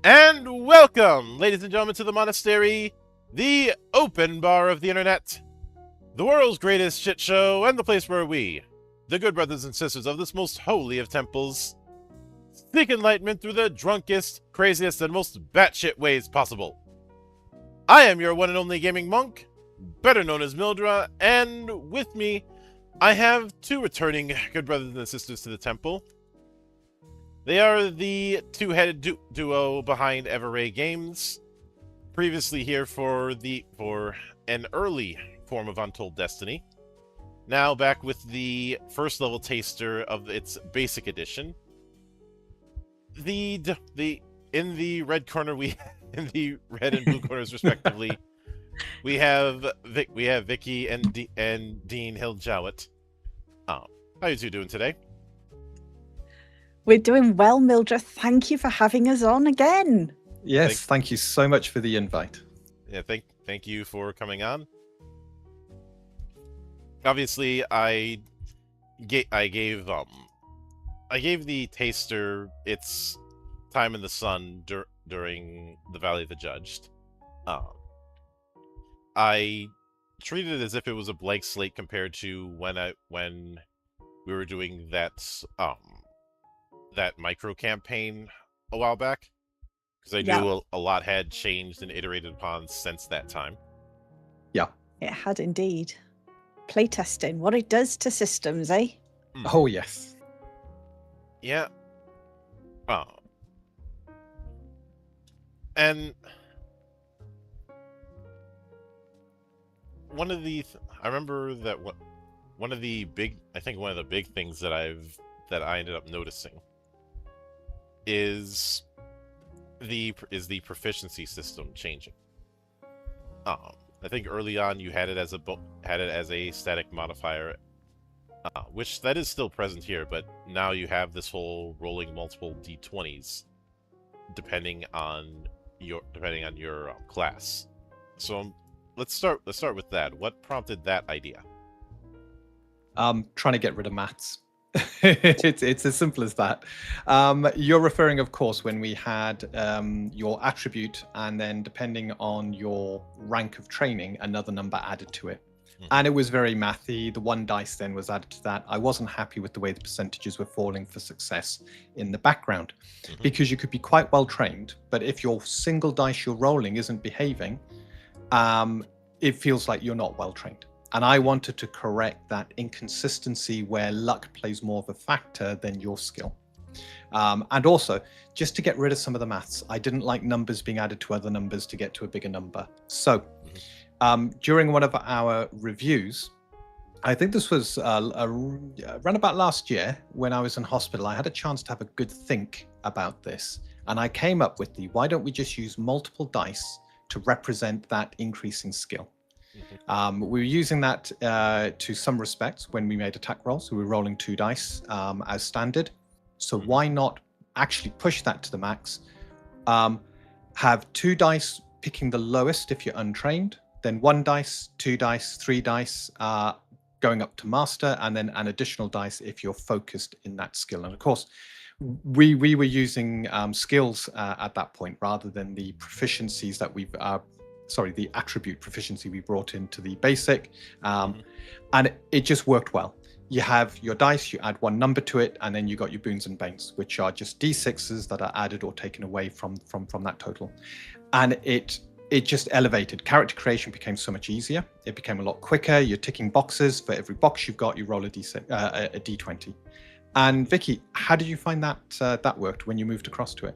And welcome, ladies and gentlemen, to the monastery, the open bar of the internet, the world's greatest shit show, and the place where we, the good brothers and sisters of this most holy of temples, seek enlightenment through the drunkest, craziest, and most batshit ways possible. I am your one and only gaming monk, better known as Mildra, and with me, I have two returning good brothers and sisters to the temple. They are the two-headed duo behind Everae Games, previously here for an early form of Untold Destiny. Now back with the first level taster of its basic edition. In the red corner in the red and blue corners respectively, we have Vicky and Dean Hiljawet. How are you two doing today? We're doing well, Mildred. Thank you for having us on again. Yes, thank you so much for the invite. Yeah, thank you for coming on. Obviously, I gave the taster its time in the sun during the Valley of the Judged. I treated it as if it was a blank slate compared to when we were doing that micro campaign a while back, because I knew a lot had changed and iterated upon since that time. Yeah, it had indeed. Playtesting, what it does to systems, eh? Oh yes. Yeah. And one of the I remember that one of the big things that I ended up noticing is the proficiency system changing. I think early on you had it as a static modifier, which that is still present here, but now you have this whole rolling multiple d20s depending on your class. So let's start with that. What prompted that idea? Trying to get rid of maths. It's as simple as that. You're referring, of course, when we had your attribute, and then depending on your rank of training, another number added to it. And it was very mathy. The 1 dice then was added to that. I wasn't happy with the way the percentages were falling for success in the background, because you could be quite well trained, but if your single dice you're rolling isn't behaving, it feels like you're not well trained. And I wanted to correct that inconsistency where luck plays more of a factor than your skill. And also, just to get rid of some of the maths, I didn't like numbers being added to other numbers to get to a bigger number. So during one of our reviews, I think this was around about last year when I was in hospital, I had a chance to have a good think about this. And I came up with why don't we just use multiple dice to represent that increasing skill? We were using that to some respects when we made attack rolls. We were rolling 2 dice as standard. So why not actually push that to the max? Have 2 dice picking the lowest if you're untrained, then 1 dice, 2 dice, 3 dice going up to master, and then an additional dice if you're focused in that skill. And of course, we were using skills at that point rather than the proficiencies that we've the attribute proficiency we brought into the basic, and it just worked well. You have your dice, you add 1 number to it, and then you got your boons and banes, which are just d6s that are added or taken away from that total. And it just elevated. Character creation became so much easier. It became a lot quicker. You're ticking boxes. For every box you've got, you roll a d20. And Vicky, how did you find that worked when you moved across to it?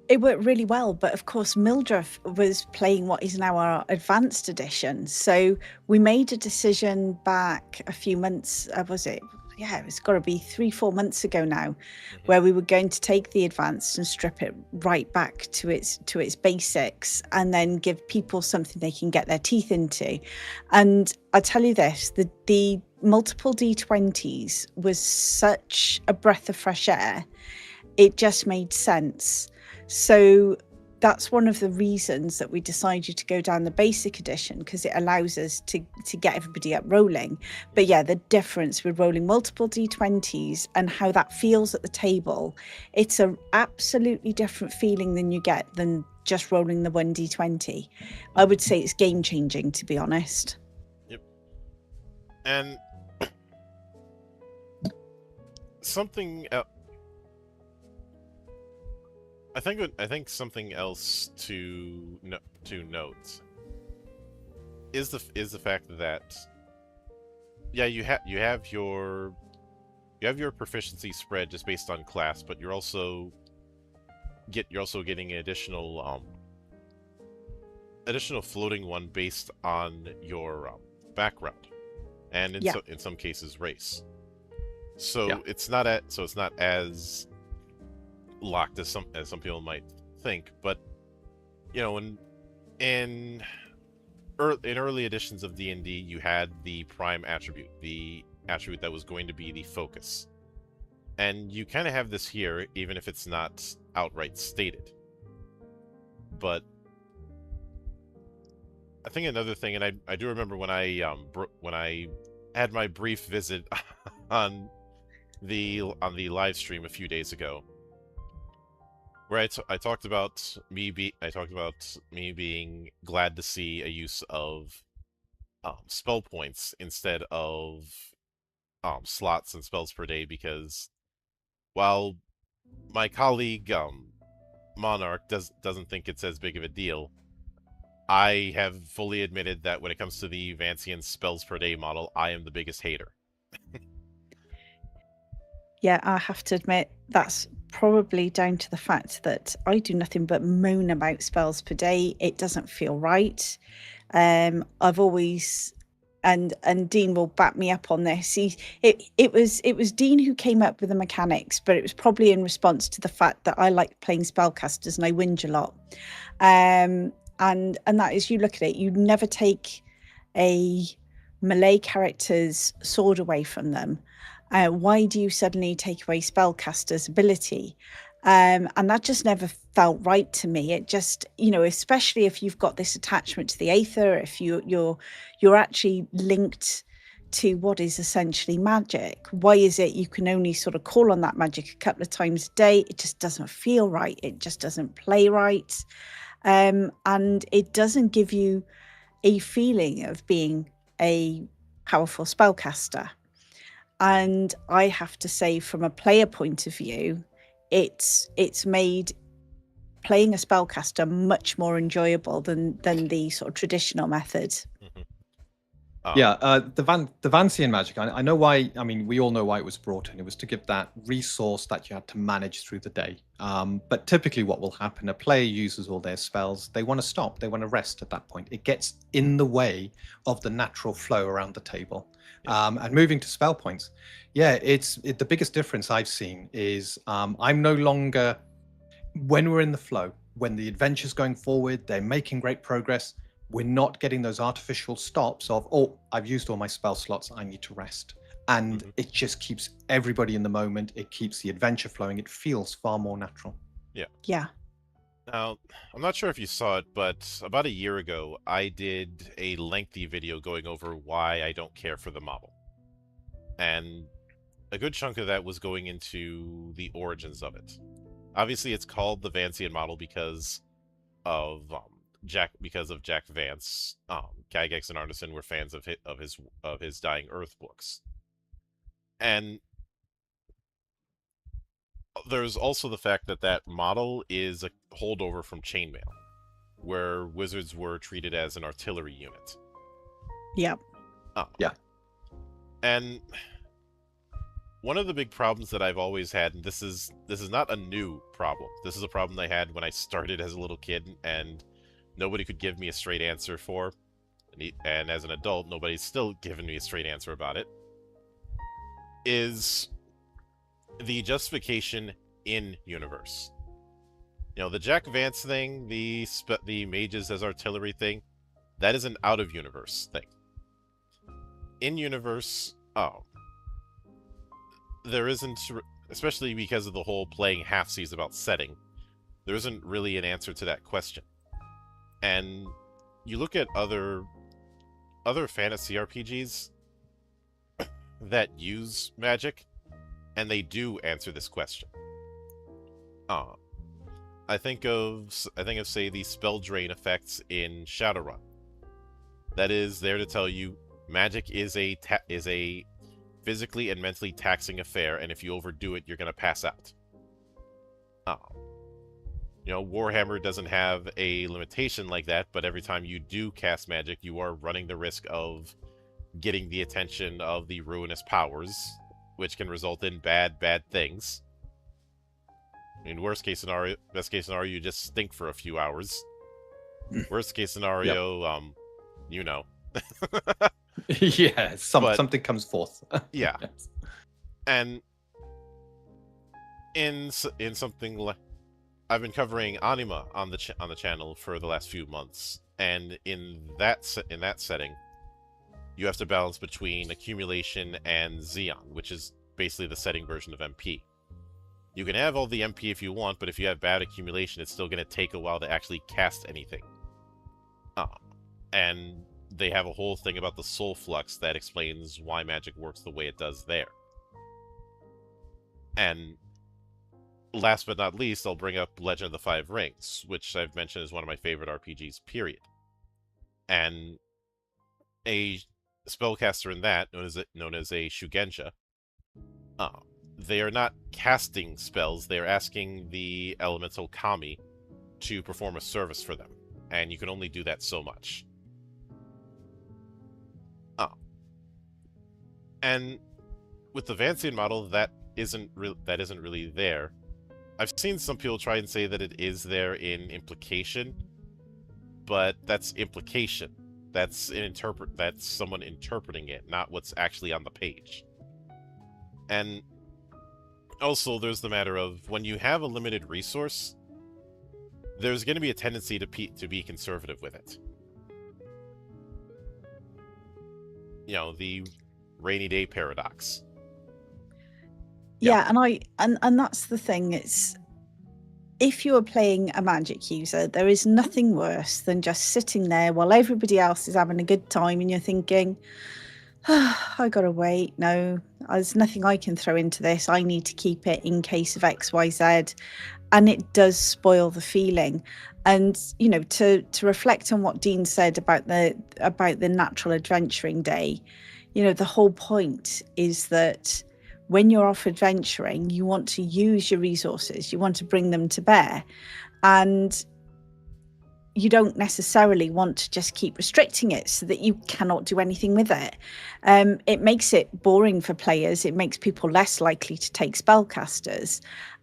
It worked really well, but of course Mildred was playing what is now our advanced edition. So we made a decision back a few months, it's got to be 3-4 months ago now, where we were going to take the advanced and strip it right back to its basics, and then give people something they can get their teeth into. And I tell you this, the multiple D20s was such a breath of fresh air. It just made sense. So that's one of the reasons that we decided to go down the basic edition, because it allows us to get everybody up rolling. But yeah, the difference with rolling multiple D20s and how that feels at the table, it's an absolutely different feeling than just rolling the 1 D20. I would say it's game changing, to be honest. Yep. And something else. I think something else to note is the fact that you have your proficiency spread just based on class, but you're also getting an additional floating one based on your background, and in some cases race. So it's not as locked as some people might think, but in early editions of D&D, you had the prime attribute, the attribute that was going to be the focus, and you kind of have this here, even if it's not outright stated. But I think another thing, and I do remember when I had my brief visit on the live stream a few days ago, where I talked about me being glad to see a use of spell points instead of slots and spells per day, because while my colleague Monarch doesn't think it's as big of a deal, I have fully admitted that when it comes to the Vancian spells per day model, I am the biggest hater. Yeah, I have to admit that's probably down to the fact that I do nothing but moan about spells per day. It doesn't feel right. I've always and Dean will back me up on this. It was Dean who came up with the mechanics, but it was probably in response to the fact that I like playing spellcasters and I whinge a lot. And that is, you look at it, you never take a melee character's sword away from them. Why do you suddenly take away spellcaster's ability? And that just never felt right to me. It just, especially if you've got this attachment to the Aether, if you're actually linked to what is essentially magic. Why is it you can only sort of call on that magic a couple of times a day? It just doesn't feel right. It just doesn't play right. And it doesn't give you a feeling of being a powerful spellcaster. And I have to say, from a player point of view, it's made playing a spellcaster much more enjoyable than the sort of traditional method. Mm-hmm. Yeah, the Vancian magic, I know why. I mean, we all know why it was brought in. It was to give that resource that you had to manage through the day. But typically what will happen, a player uses all their spells, they want to stop, they want to rest at that point. It gets in the way of the natural flow around the table. And moving to spell points, yeah, the biggest difference I've seen is I'm no longer, when we're in the flow, when the adventure's going forward, they're making great progress, we're not getting those artificial stops of, oh, I've used all my spell slots, I need to rest. And it just keeps everybody in the moment. It keeps the adventure flowing. It feels far more natural. Yeah. Now, I'm not sure if you saw it, but about a year ago, I did a lengthy video going over why I don't care for the model. And a good chunk of that was going into the origins of it. Obviously, it's called the Vancian model because of Jack Vance. Gygax and Arneson were fans of his Dying Earth books, and there's also the fact that model is a holdover from chainmail, where wizards were treated as an artillery unit. Yep. Yeah. And one of the big problems that I've always had, and this is not a new problem. This is a problem I had when I started as a little kid, and nobody could give me a straight answer for. And as an adult, nobody's still given me a straight answer about it. Is the justification in universe. The Jack Vance thing, the mages as artillery thing, that is an out of universe thing. In universe, there isn't, especially because of the whole playing halfsies about setting, there isn't really an answer to that question. And you look at other fantasy RPGs that use magic, and they do answer this question. I think of say the spell drain effects in Shadowrun. That is there to tell you magic is a physically and mentally taxing affair, and if you overdo it, you're going to pass out. Warhammer doesn't have a limitation like that, but every time you do cast magic, you are running the risk of getting the attention of the ruinous powers, which can result in bad things. In best case scenario, you just stink for a few hours. Worst case scenario, Yeah, something comes forth. Yeah. And in something like, I've been covering Anima on the channel for the last few months, and in that setting, you have to balance between accumulation and Xeon, which is basically the setting version of MP. You can have all the MP if you want, but if you have bad accumulation, it's still going to take a while to actually cast anything. And they have a whole thing about the soul flux that explains why magic works the way it does there. And last but not least, I'll bring up Legend of the Five Rings, which I've mentioned is one of my favorite RPGs, period. And a spellcaster in that, known as a Shugenja, they are not casting spells, they are asking the elemental kami to perform a service for them. And you can only do that so much. And with the Vancian model, that isn't really there. I've seen some people try and say that it is there in implication, but that's implication. That's someone interpreting it, not what's actually on the page. And also, there's the matter of when you have a limited resource, there's going to be a tendency to be conservative with it. You know, the rainy day paradox. Yeah, and that's the thing. It's if you are playing a magic user, there is nothing worse than just sitting there while everybody else is having a good time and you're thinking, I gotta wait. No, there's nothing I can throw into this. I need to keep it in case of XYZ. And it does spoil the feeling. And you know, to reflect on what Dean said about the natural adventuring day, you know, the whole point is that when you're off adventuring, you want to use your resources, you want to bring them to bear, and you don't necessarily want to just keep restricting it so that you cannot do anything with it. It makes it boring for players. It makes people less likely to take spellcasters.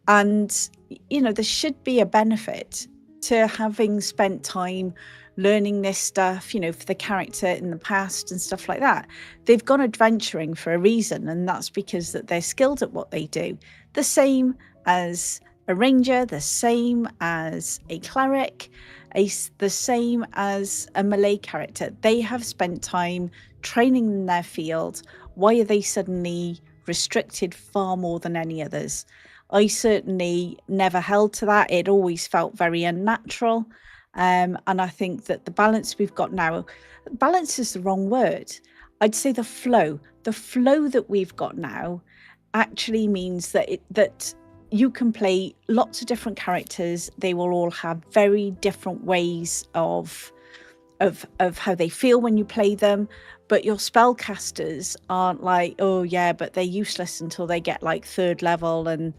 And, you know, there should be a benefit to having spent time learning this stuff, you know, for the character in the past and stuff like that. They've gone adventuring for a reason, and that's because that they're skilled at what they do. The same as a ranger, the same as a cleric, the same as a melee character. They have spent time training in their field. Why are they suddenly restricted far more than any others? I certainly never held to that. It always felt very unnatural. And I think that the balance we've got now, balance is the wrong word. I'd say the flow that we've got now actually means that you can play lots of different characters. They will all have very different ways of how they feel when you play them. But your spellcasters aren't like, oh yeah, but they're useless until they get like 3rd level, and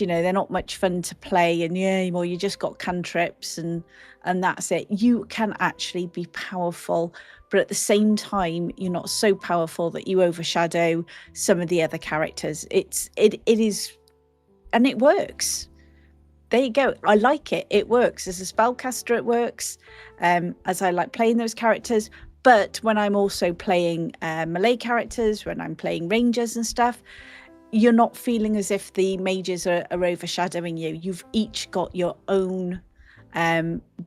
you know, they're not much fun to play, and yeah, well, you just got cantrips and that's it. You can actually be powerful, but at the same time, you're not so powerful that you overshadow some of the other characters. It is, and it works. There you go. I like it. It works. As a spellcaster, it works. As I like playing those characters. But when I'm also playing melee characters, when I'm playing rangers and stuff, you're not feeling as if the mages are overshadowing you. You've each got your own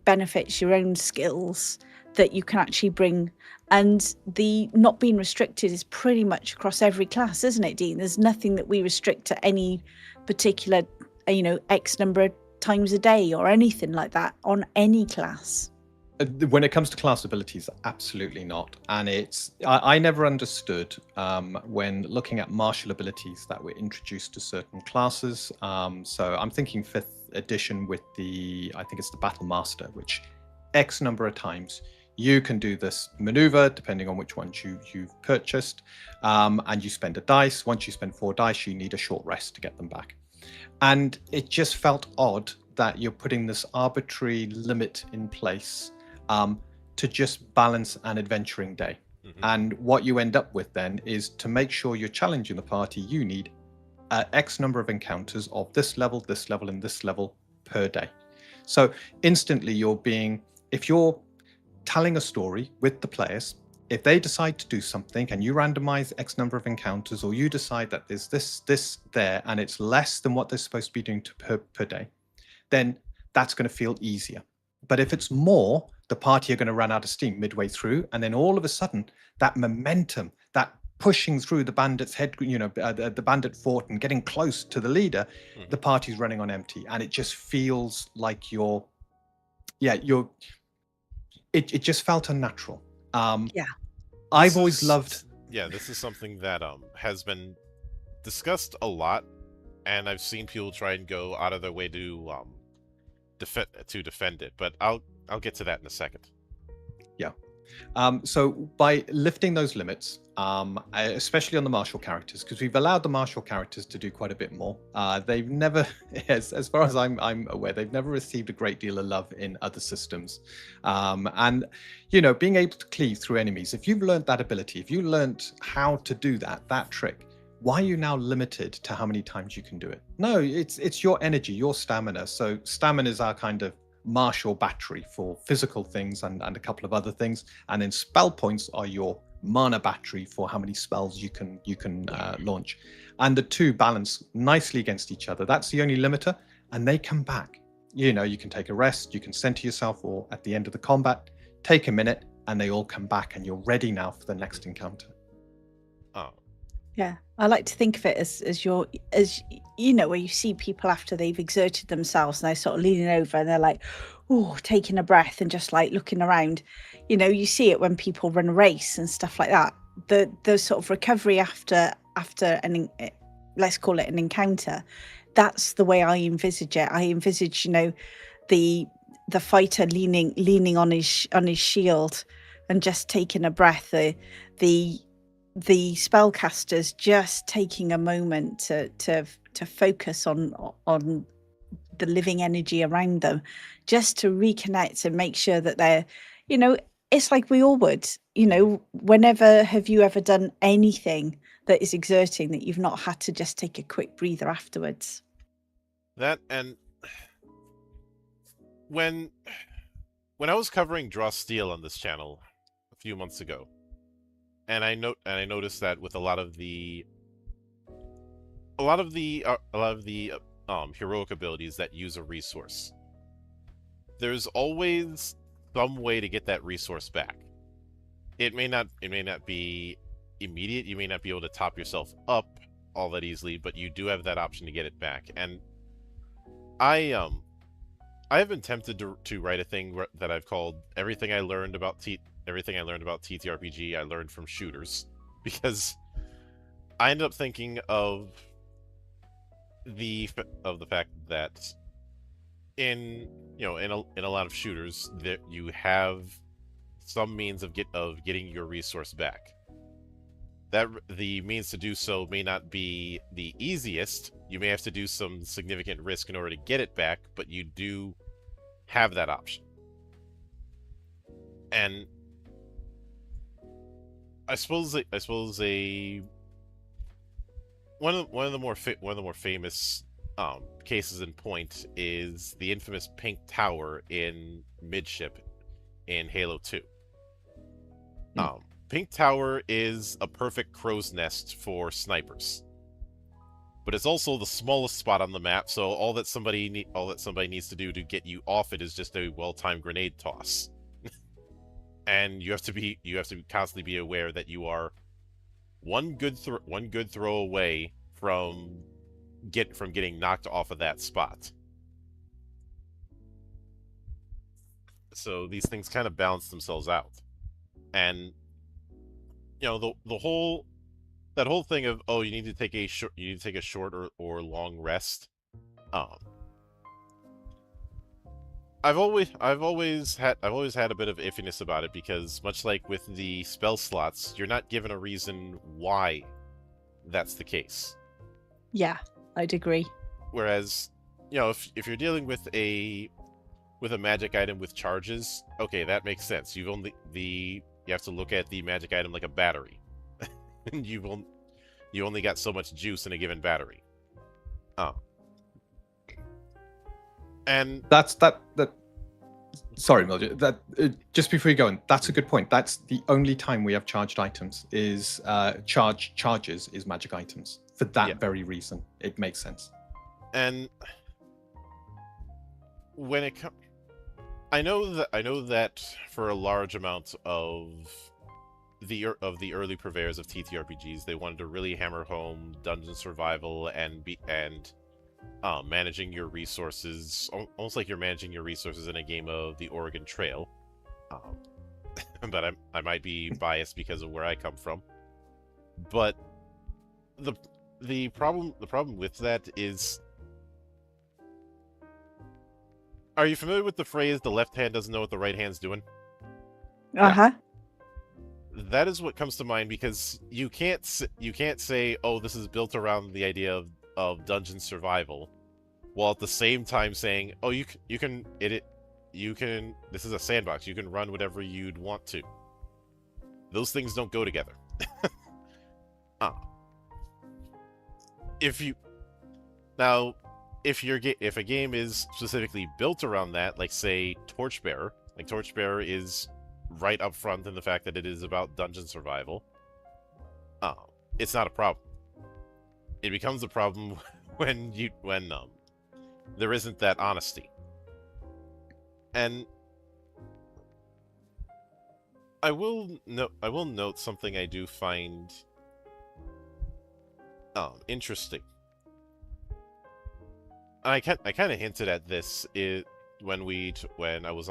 benefits, your own skills that you can actually bring. And the not being restricted is pretty much across every class, isn't it, Dean? There's nothing that we restrict to any particular, you know, X number of times a day or anything like that on any class. When it comes to class abilities, absolutely not. And I never understood when looking at martial abilities that were introduced to certain classes. So I'm thinking 5th edition with I think it's the Battle Master, which X number of times you can do this maneuver depending on which ones you've purchased, and you spend a dice. Once you spend 4 dice, you need a short rest to get them back. And it just felt odd that you're putting this arbitrary limit in place to just balance an adventuring day. Mm-hmm. And what you end up with then is, to make sure you're challenging the party, you need X number of encounters of this level, and this level per day. So instantly if you're telling a story with the players, if they decide to do something and you randomize X number of encounters, or you decide that there's this there and it's less than what they're supposed to be doing per day, then that's going to feel easier. But if it's more, the party are going to run out of steam midway through, and then all of a sudden that momentum, that pushing through the bandit's head, you know, the bandit fort and getting close to the leader, the party's running on empty, and it just feels like it just felt unnatural. I've always loved. Yeah, this is something that has been discussed a lot and I've seen people try and go out of their way to defend it. But I'll get to that in a second. Yeah. So by lifting those limits, especially on the martial characters, because we've allowed the martial characters to do quite a bit more. They've never, as far as I'm aware, they've never received a great deal of love in other systems. And being able to cleave through enemies. If you've learned that ability, if you learned how to do that trick, why are you now limited to how many times you can do it? No, it's your energy, your stamina. So stamina is our kind of martial battery for physical things and a couple of other things, and then spell points are your mana battery for how many spells you can launch, and the two balance nicely against each other. That's the only limiter, and they come back. You can take a rest, you can center yourself, or at the end of the combat take a minute, and they all come back, and you're ready now for the next encounter. Yeah, I like to think of it as where you see people after they've exerted themselves and they're sort of leaning over and they're like, oh, taking a breath and just like looking around. You see it when people run a race and stuff like that. The sort of recovery after an, let's call it an encounter. That's the way I envisage it. I envisage, the fighter leaning on his shield and just taking a breath. The spellcasters just taking a moment to focus on the living energy around them, just to reconnect and make sure that they're, it's like we all would, whenever have you ever done anything that is exerting that you've not had to just take a quick breather afterwards? That, and when I was covering Draw Steel on this channel a few months ago, and I noticed that with a lot of the heroic abilities that use a resource, there's always some way to get that resource back. It may not be immediate. You may not be able to top yourself up all that easily, but you do have that option to get it back. And I have been tempted to write a thing that I've called everything I learned about TTRPG I learned from shooters, because I ended up thinking of the fact that in a lot of shooters that you have some means of getting your resource back. That the means to do so may not be the easiest. You may have to do some significant risk in order to get it back, but you do have that option. And I suppose one of the more famous cases in point is the infamous Pink Tower in Midship in Halo 2. Pink Tower is a perfect crow's nest for snipers, but it's also the smallest spot on the map. So all that somebody needs to do to get you off it is just a well-timed grenade toss. And you have to constantly be aware that you are one good throw away from getting knocked off of that spot. So these things kind of balance themselves out. And the whole thing of, oh, you need to take a short or long rest. I've always had a bit of iffiness about it, because much like with the spell slots, you're not given a reason why that's the case. Yeah, I'd agree. Whereas, if you're dealing with a magic item with charges, okay, that makes sense. You have to look at the magic item like a battery. And you only got so much juice in a given battery. And sorry, Mildred, just before you go on, that's a good point. That's the only time we have charged items is charges is magic items. For that very reason, it makes sense. And when it comes, I know that for a large amount of the early purveyors of TTRPGs, they wanted to really hammer home dungeon survival and managing your resources, almost like you're managing your resources in a game of the Oregon Trail. But I might be biased because of where I come from. But the problem with that is, are you familiar with the phrase "the left hand doesn't know what the right hand's doing"? Uh-huh. That is what comes to mind, because you can't say, "Oh, this is built around the idea of dungeon survival," while at the same time saying, "Oh, you can this is a sandbox. You can run whatever you'd want to." Those things don't go together. If a game is specifically built around that, like say Torchbearer, is right up front in the fact that it is about dungeon survival, it's not a problem. It becomes a problem when there isn't that honesty. And I will note something I do find interesting. I kind of hinted at this when I was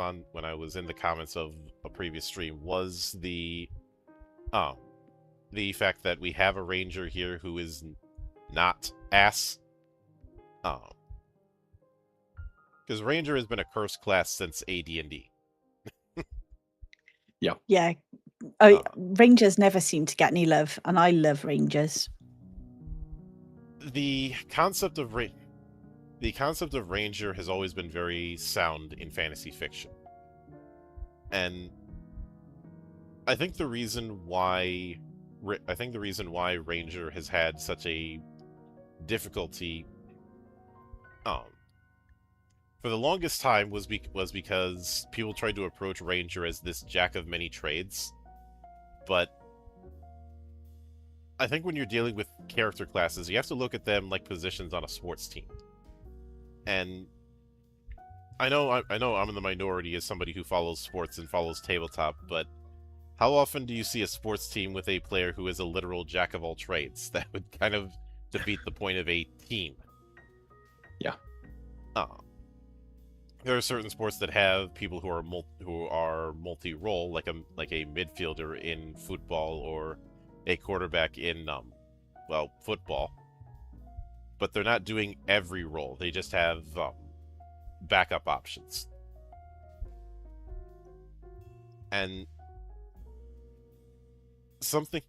in the comments of a previous stream, was the fact that we have a ranger here who is not ass. Because ranger has been a cursed class since AD&D. Yeah. Rangers never seem to get any love, and I love rangers. The concept of ranger has always been very sound in fantasy fiction. And I think the reason why ranger has had such a difficulty for the longest time was because people tried to approach ranger as this jack of many trades. But I think when you're dealing with character classes, you have to look at them like positions on a sports team. And I know I'm in the minority as somebody who follows sports and follows tabletop, but how often do you see a sports team with a player who is a literal jack of all trades? That would kind of defeat the point of a team. Yeah. There are certain sports that have people who are multi-role, like a midfielder in football or a quarterback in football. But they're not doing every role. They just have backup options. And something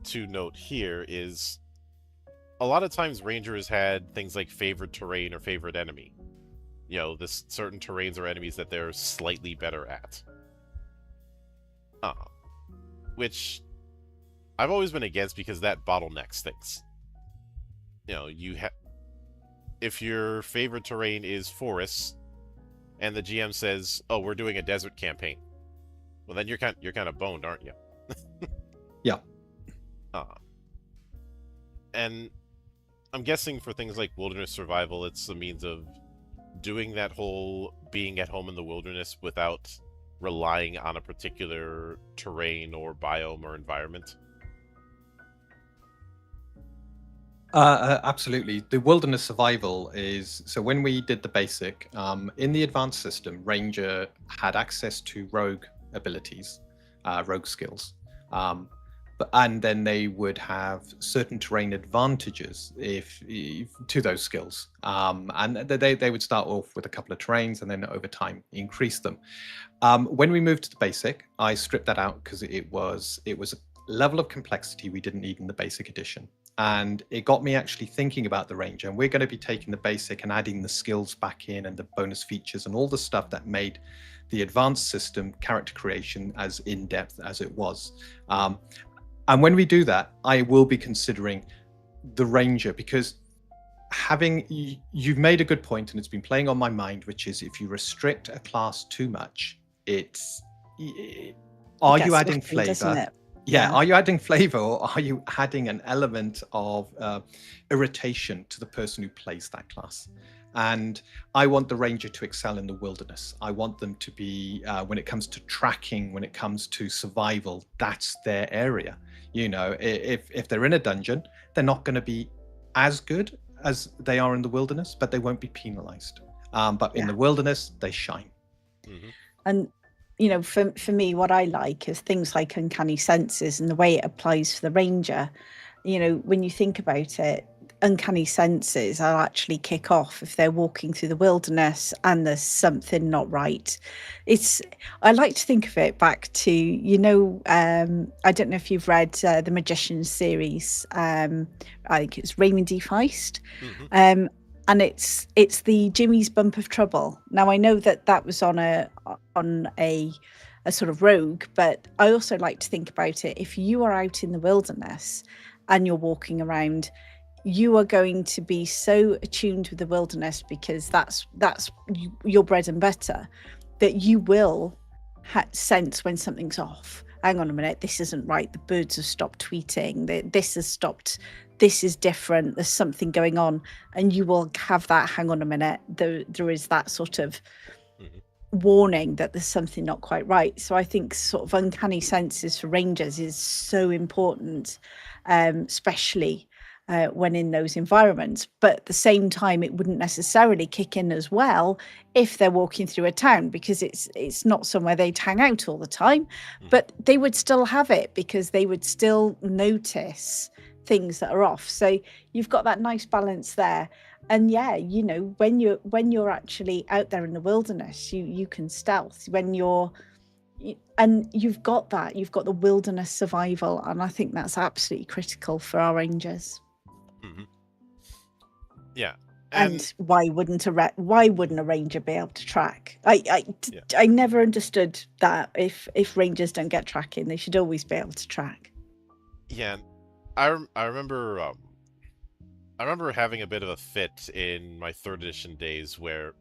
to note here is, a lot of times rangers had things like favorite terrain or favorite enemy. This certain terrains or enemies that they're slightly better at. Which I've always been against, because that bottlenecks things. If your favorite terrain is forests, and the GM says, "Oh, we're doing a desert campaign," well, then you're kind of boned, aren't you? Yeah. And I'm guessing for things like wilderness survival, it's a means of doing that whole being at home in the wilderness without relying on a particular terrain or biome or environment. Absolutely. The wilderness survival is, so when we did the basic, in the advanced system, ranger had access to rogue abilities, rogue skills. And then they would have certain terrain advantages to those skills. And they would start off with a couple of terrains and then over time increase them. When we moved to the basic, I stripped that out because it was a level of complexity we didn't need in the basic edition. And it got me actually thinking about the ranger. And we're going to be taking the basic and adding the skills back in and the bonus features and all the stuff that made the advanced system character creation as in-depth as it was. And when we do that, I will be considering the ranger, because you've made a good point, and it's been playing on my mind, which is, if you restrict a class too much, are you adding flavor? Yeah, are you adding flavor, or are you adding an element of irritation to the person who plays that class? And I want the ranger to excel in the wilderness. I want them to be, when it comes to tracking, when it comes to survival, that's their area. If they're in a dungeon, they're not going to be as good as they are in the wilderness, but they won't be penalized. But in the wilderness, they shine. Mm-hmm. And for me, what I like is things like uncanny senses and the way it applies for the ranger. When you think about it, uncanny senses will actually kick off if they're walking through the wilderness and there's something not right. I like to think of it back to, I don't know if you've read the Magician's series. I think it's Raymond D. Feist. Mm-hmm. And it's the Jimmy's Bump of Trouble. Now I know that was on a sort of rogue, but I also like to think about it. If you are out in the wilderness and you're walking around, you are going to be so attuned with the wilderness because that's your bread and butter, that you will sense when something's off. Hang on a minute, this isn't right. The birds have stopped tweeting. This has stopped. This is different. There's something going on, and you will have that. Hang on a minute. There is that sort of warning that there's something not quite right. So I think sort of uncanny senses for rangers is so important, especially when in those environments. But at the same time, it wouldn't necessarily kick in as well if they're walking through a town, because it's not somewhere they'd hang out all the time, but they would still have it because they would still notice things that are off. So you've got that nice balance there. And yeah, when you're actually out there in the wilderness, you can stealth and you've got the wilderness survival, and I think that's absolutely critical for our rangers. Mm-hmm. Yeah, and why wouldn't a ranger be able to track? I never understood that. If rangers don't get tracking, they should always be able to track. Yeah, I remember having a bit of a fit in my 3rd edition days where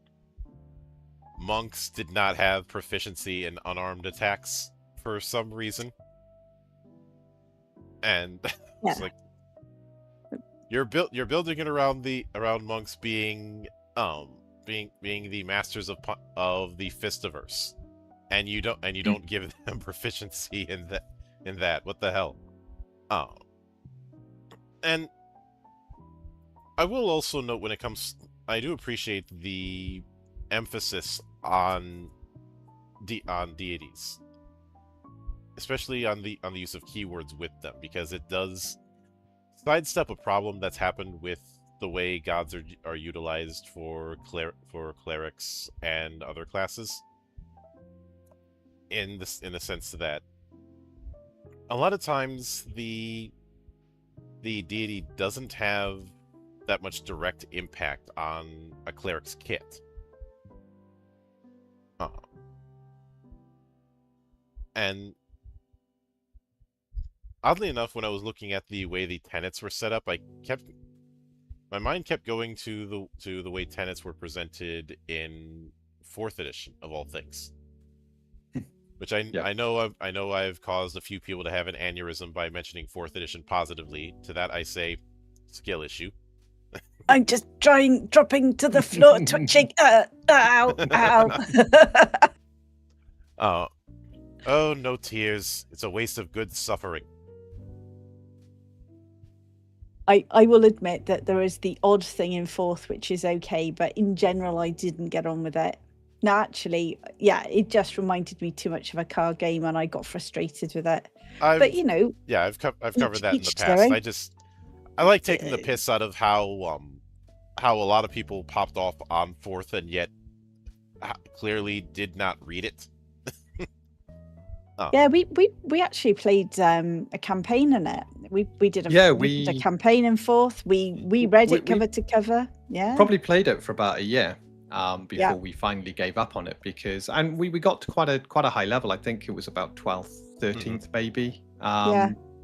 monks did not have proficiency in unarmed attacks for some reason, and it's like you're building it around monks being the masters of the Fistiverse, and you don't give them proficiency in that. What the hell? And I will also note, I do appreciate the emphasis on deities, especially on the use of keywords with them, because it does sidestep a problem that's happened with the way gods are utilized for clerics and other classes. In the sense that a lot of times the deity doesn't have that much direct impact on a cleric's kit. And oddly enough, when I was looking at the way the tenets were set up, my mind kept going to the way tenets were presented in 4th edition of all things. Which I know I've caused a few people to have an aneurysm by mentioning 4th edition positively. To that I say, skill issue. I'm just dropping to the floor, twitching. Ow. Oh, no tears. It's a waste of good suffering. I will admit that there is the odd thing in 4th which is okay, but in general I didn't get on with it. No, actually, yeah, it just reminded me too much of a card game, and I got frustrated with it. I've covered that in the past. I like taking the piss out of how a lot of people popped off on 4th and yet clearly did not read it. Yeah, we actually played a campaign in it. We did a campaign in 4th. We read it cover to cover. Yeah, probably played it for about a year before we finally gave up on it, and we got to quite a high level. I think it was about 12th, 13th maybe.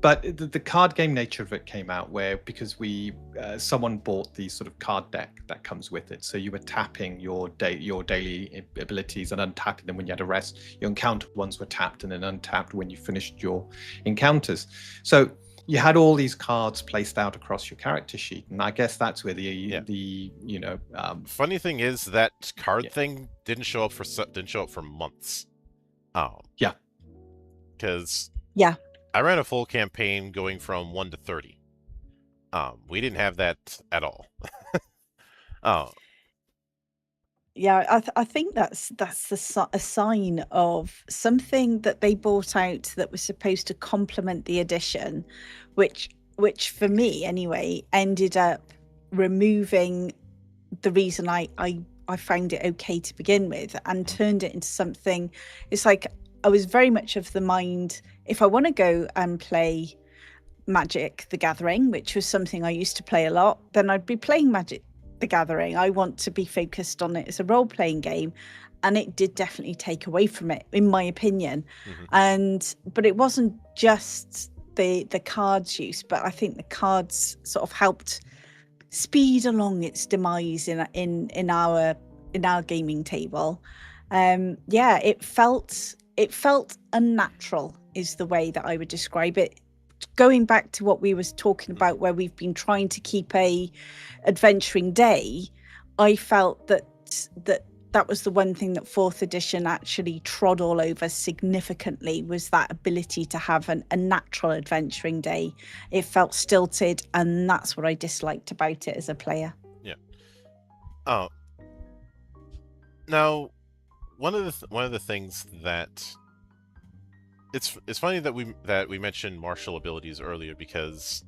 But the card game nature of it came out because someone bought the sort of card deck that comes with it. So you were tapping your daily abilities and untapping them when you had a rest. Your encounter ones were tapped and then untapped when you finished your encounters. So you had all these cards placed out across your character sheet, and I guess that's where the funny thing is that card thing didn't show up for months. Because I ran a full campaign going from 1 to 30. We didn't have that at all. Yeah, I think that's a sign of something that they brought out that was supposed to complement the edition, which for me anyway ended up removing the reason I found it okay to begin with and turned it into something. It's like I was very much of the mind, if I want to go and play Magic the Gathering, which was something I used to play a lot, then I'd be playing Magic the Gathering. I want to be focused on it as a role-playing game, and it did definitely take away from it, in my opinion. But it wasn't just the cards use, but I think the cards sort of helped speed along its demise in our gaming table. Yeah, it felt unnatural is the way that I would describe it. Going back to what we was talking about, where we've been trying to keep a adventuring day, I felt that was the one thing that fourth edition actually trod all over significantly, was that ability to have a natural adventuring day. It felt stilted, and that's what I disliked about it as a player. Yeah. Oh. Now, one of the things that it's funny that we mentioned martial abilities earlier, because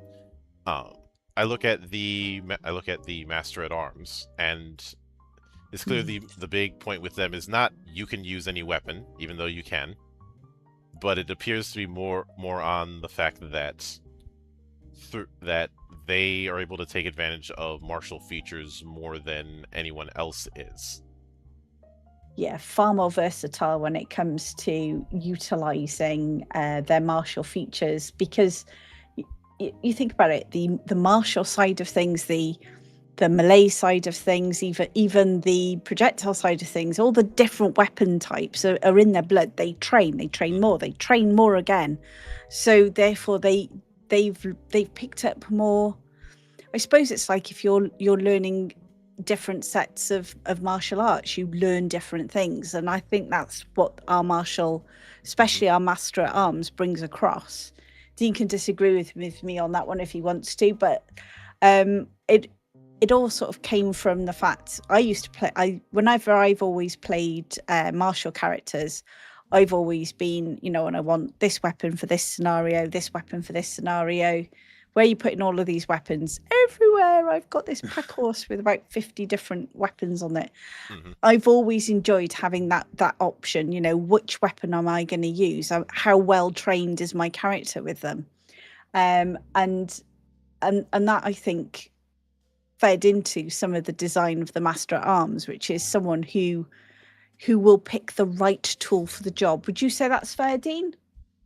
I look at the Master at Arms, and it's clear the big point with them is not you can use any weapon, even though you can, but it appears to be more on the fact that that they are able to take advantage of martial features more than anyone else is. Yeah, far more versatile when it comes to utilizing their martial features, because you think about it, the martial side of things, the melee side of things, even the projectile side of things, all the different weapon types are in their blood. They train more, they train more again. So therefore they've picked up more. I suppose it's like if you're learning different sets of martial arts, you learn different things, and I think that's what our martial, especially our Master at Arms, brings across. Dean can disagree with me on that one if he wants to, but it all sort of came from the fact I used to play. Whenever I've always played martial characters, I've always been, and I want this weapon for this scenario, this weapon for this scenario. Where are you putting all of these weapons? Everywhere. I've got this pack horse with about 50 different weapons on it. I've always enjoyed having that option, which weapon am I going to use? How well trained is my character with them? And that, I think, fed into some of the design of the Master at Arms, which is someone who will pick the right tool for the job. Would you say that's fair, Dean?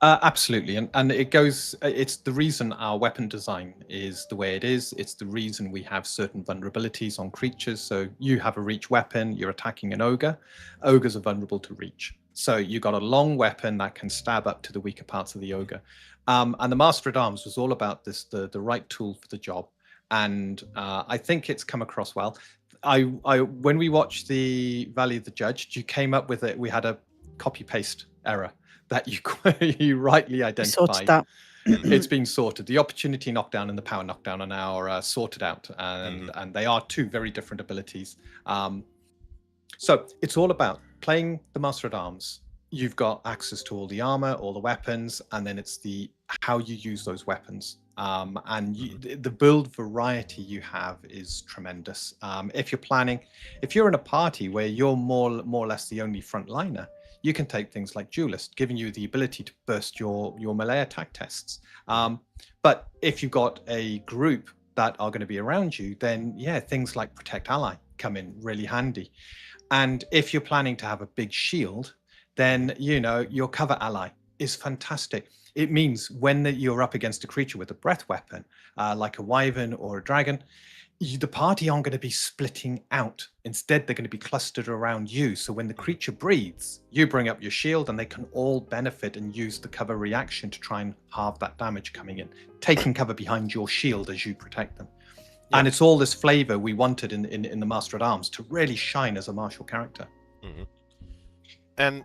Absolutely, and it's the reason our weapon design is the way it is. It's the reason we have certain vulnerabilities on creatures. So you have a reach weapon, you're attacking an ogre. Ogres are vulnerable to reach. So you got a long weapon that can stab up to the weaker parts of the ogre. And the Master at Arms was all about this, the right tool for the job. And I think it's come across well. I when we watched the Valley of the Judge, you came up with it. We had a copy paste error that you rightly identified. Sorted that. It's been sorted. The opportunity knockdown and the power knockdown are now sorted out, and they are two very different abilities. So it's all about playing the Master at Arms. You've got access to all the armor, all the weapons, and then it's how you use those weapons. The build variety you have is tremendous. If you're in a party where you're more or less the only frontliner, you can take things like Duelist, giving you the ability to burst your melee attack tests. But if you've got a group that are going to be around you, then things like Protect Ally come in really handy. And if you're planning to have a big shield, then your Cover Ally is fantastic. It means when you're up against a creature with a breath weapon, like a wyvern or a dragon, the party aren't going to be splitting out. Instead, they're going to be clustered around you. So when the creature breathes, you bring up your shield and they can all benefit and use the cover reaction to try and halve that damage coming in, taking cover behind your shield as you protect them. Yeah. And it's all this flavor we wanted in the Master at Arms to really shine as a martial character. And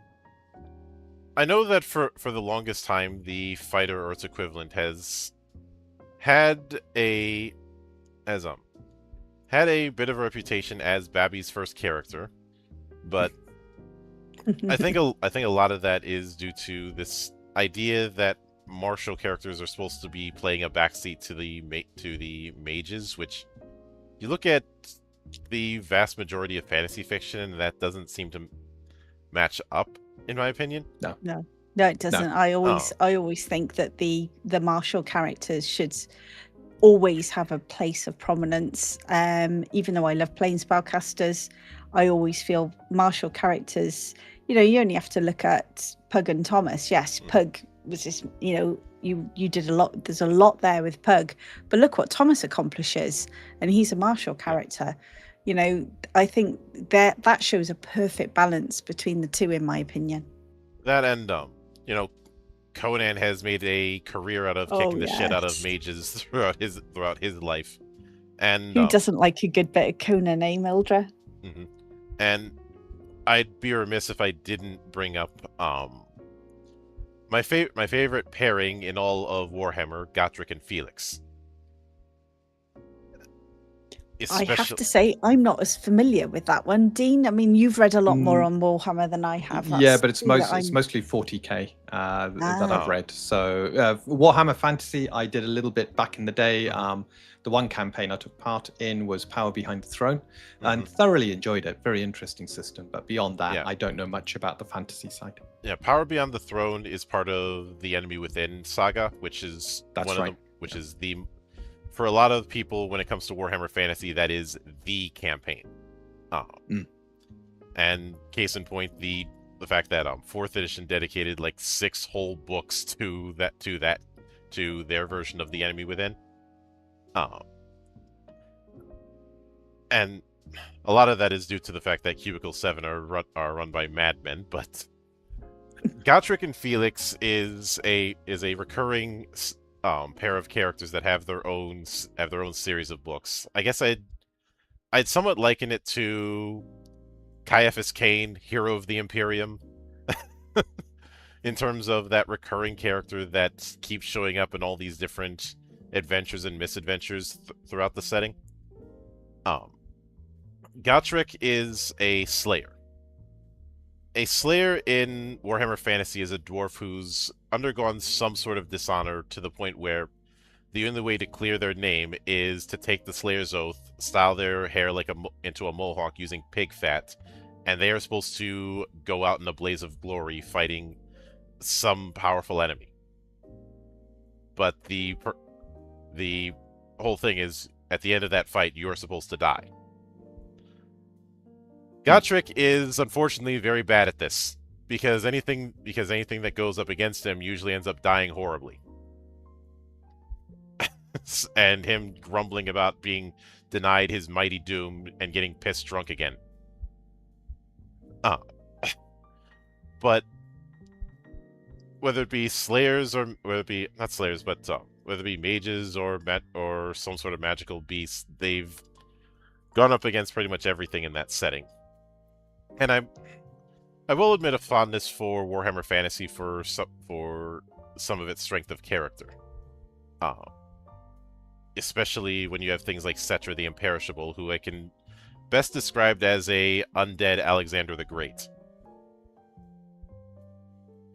I know that for the longest time, the fighter or its equivalent has had a bit of a reputation as Babby's first character, But I think a lot of that is due to this idea that martial characters are supposed to be playing a backseat to the mages, which you look at the vast majority of fantasy fiction, and that doesn't seem to match up, in my opinion. No, it doesn't. I always think that the martial characters should always have a place of prominence. Even though I love playing spellcasters, I always feel martial characters. You only have to look at Pug and Thomas. Yes, Pug was just, you did a lot. There's a lot there with Pug, but look what Thomas accomplishes, and he's a martial character. I think that shows a perfect balance between the two, in my opinion. That and Conan has made a career out of kicking the shit out of mages throughout his life. And who doesn't like a good bit of Conan, eh, Mildred? Mm-hmm. And I'd be remiss if I didn't bring up my favorite pairing in all of Warhammer, Gotrek and Felix. I have to say, I'm not as familiar with that one. Dean, I mean, you've read a lot more on Warhammer than I have. Yeah, but it's mostly 40k that I've read. So Warhammer Fantasy, I did a little bit back in the day. The one campaign I took part in was Power Behind the Throne, and thoroughly enjoyed it. Very interesting system. But beyond that, I don't know much about the fantasy side. Yeah, Power Beyond the Throne is part of the Enemy Within saga, which is for a lot of people, when it comes to Warhammer Fantasy, that is the campaign. And case in point, the fact that 4th edition dedicated like 6 whole books to their version of the Enemy Within. And a lot of that is due to the fact that Cubicle 7 are run by madmen, but Gotrek and Felix is a recurring pair of characters that have their own series of books. I guess I'd somewhat liken it to Caiaphas Cain, Hero of the Imperium, in terms of that recurring character that keeps showing up in all these different adventures and misadventures throughout the setting. Gotrek is a slayer. A slayer in Warhammer Fantasy is a dwarf who's undergone some sort of dishonor to the point where the only way to clear their name is to take the Slayer's Oath, style their hair into a mohawk using pig fat, and they are supposed to go out in a blaze of glory fighting some powerful enemy. But the whole thing is, at the end of that fight, you're supposed to die. Gotrek is unfortunately very bad at this, because anything that goes up against him usually ends up dying horribly. And him grumbling about being denied his mighty doom and getting pissed drunk again. But whether it be slayers or whether it be not slayers, but whether it be mages or some sort of magical beast, they've gone up against pretty much everything in that setting. And I will admit a fondness for Warhammer Fantasy for some of its strength of character. Especially when you have things like Cetra the Imperishable, who I can best describe as a undead Alexander the Great.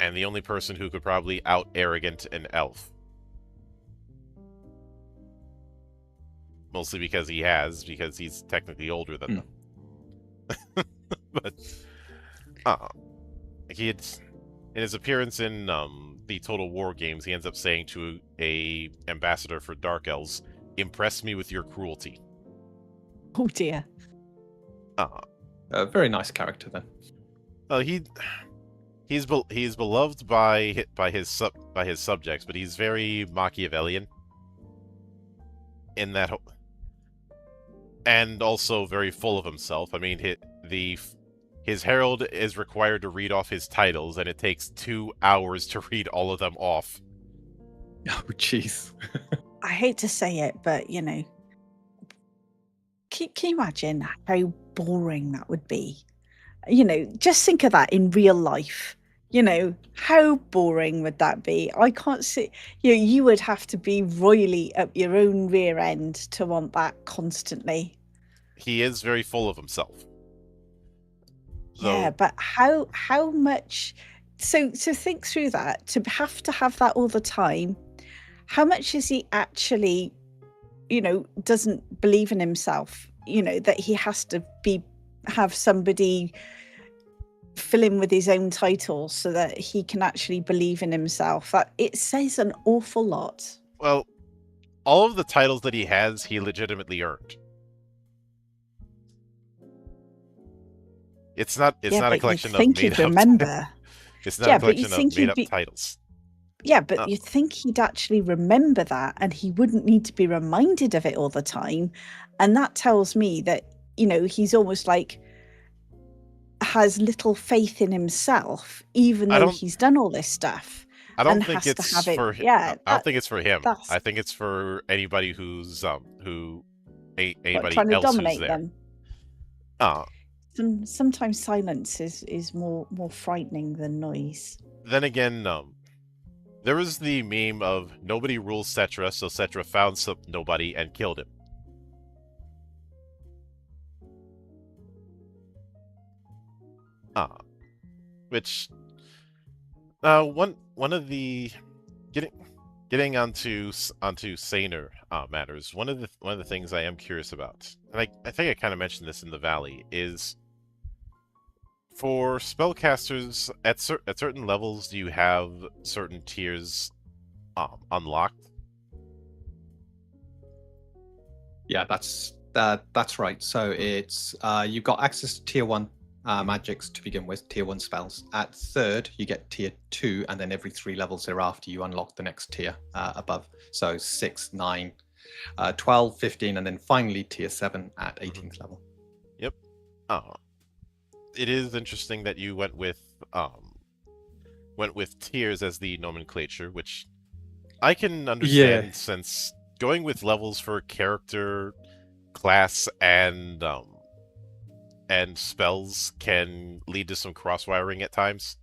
And the only person who could probably out-arrogant an elf. Mostly because he's technically older than them. But in his appearance in the Total War games, he ends up saying to a ambassador for Dark Elves, "Impress me with your cruelty." Oh dear. A very nice character then. He's beloved by his subjects, but he's very Machiavellian in that, and also very full of himself. I mean, his herald is required to read off his titles, and it takes 2 hours to read all of them off. Oh, jeez. I hate to say it, but can you imagine how boring that would be? Just think of that in real life. How boring would that be? I can't see. You would have to be royally up your own rear end to want that constantly. He is very full of himself. Yeah, but how much? So think through that. To have that all the time, how much is he actually, doesn't believe in himself? That he has to have somebody fill in with his own titles so that he can actually believe in himself. That it says an awful lot. Well, all of the titles that he has, he legitimately earned. It's not a collection of made up. Remember. It's not a collection of made up titles. Yeah, but you'd think he'd actually remember that, and he wouldn't need to be reminded of it all the time. And that tells me that, he's almost like has little faith in himself, even though he's done all this stuff. I don't think it's for him. Yeah, I don't think it's for him. I think it's for anybody who's anybody trying to else dominate who's there. Them. Sometimes silence is more frightening than noise. Then again, there was the meme of nobody rules Cetra, so Cetra found some nobody and killed him. Which one of the getting onto saner matters. One of the things I am curious about, and I think I kind of mentioned this in the Valley, is for spellcasters at certain levels, do you have certain tiers unlocked? Yeah, that's right. So it's you've got access to tier 1 magics to begin with, tier 1 spells. At 3rd, you get tier 2, and then every 3 levels thereafter, you unlock the next tier above. So 6, 9, 12, 15, and then finally tier 7 at 18th level. Yep. It is interesting that you went with tiers as the nomenclature, which I can understand, since going with levels for character, class, and spells can lead to some cross-wiring at times.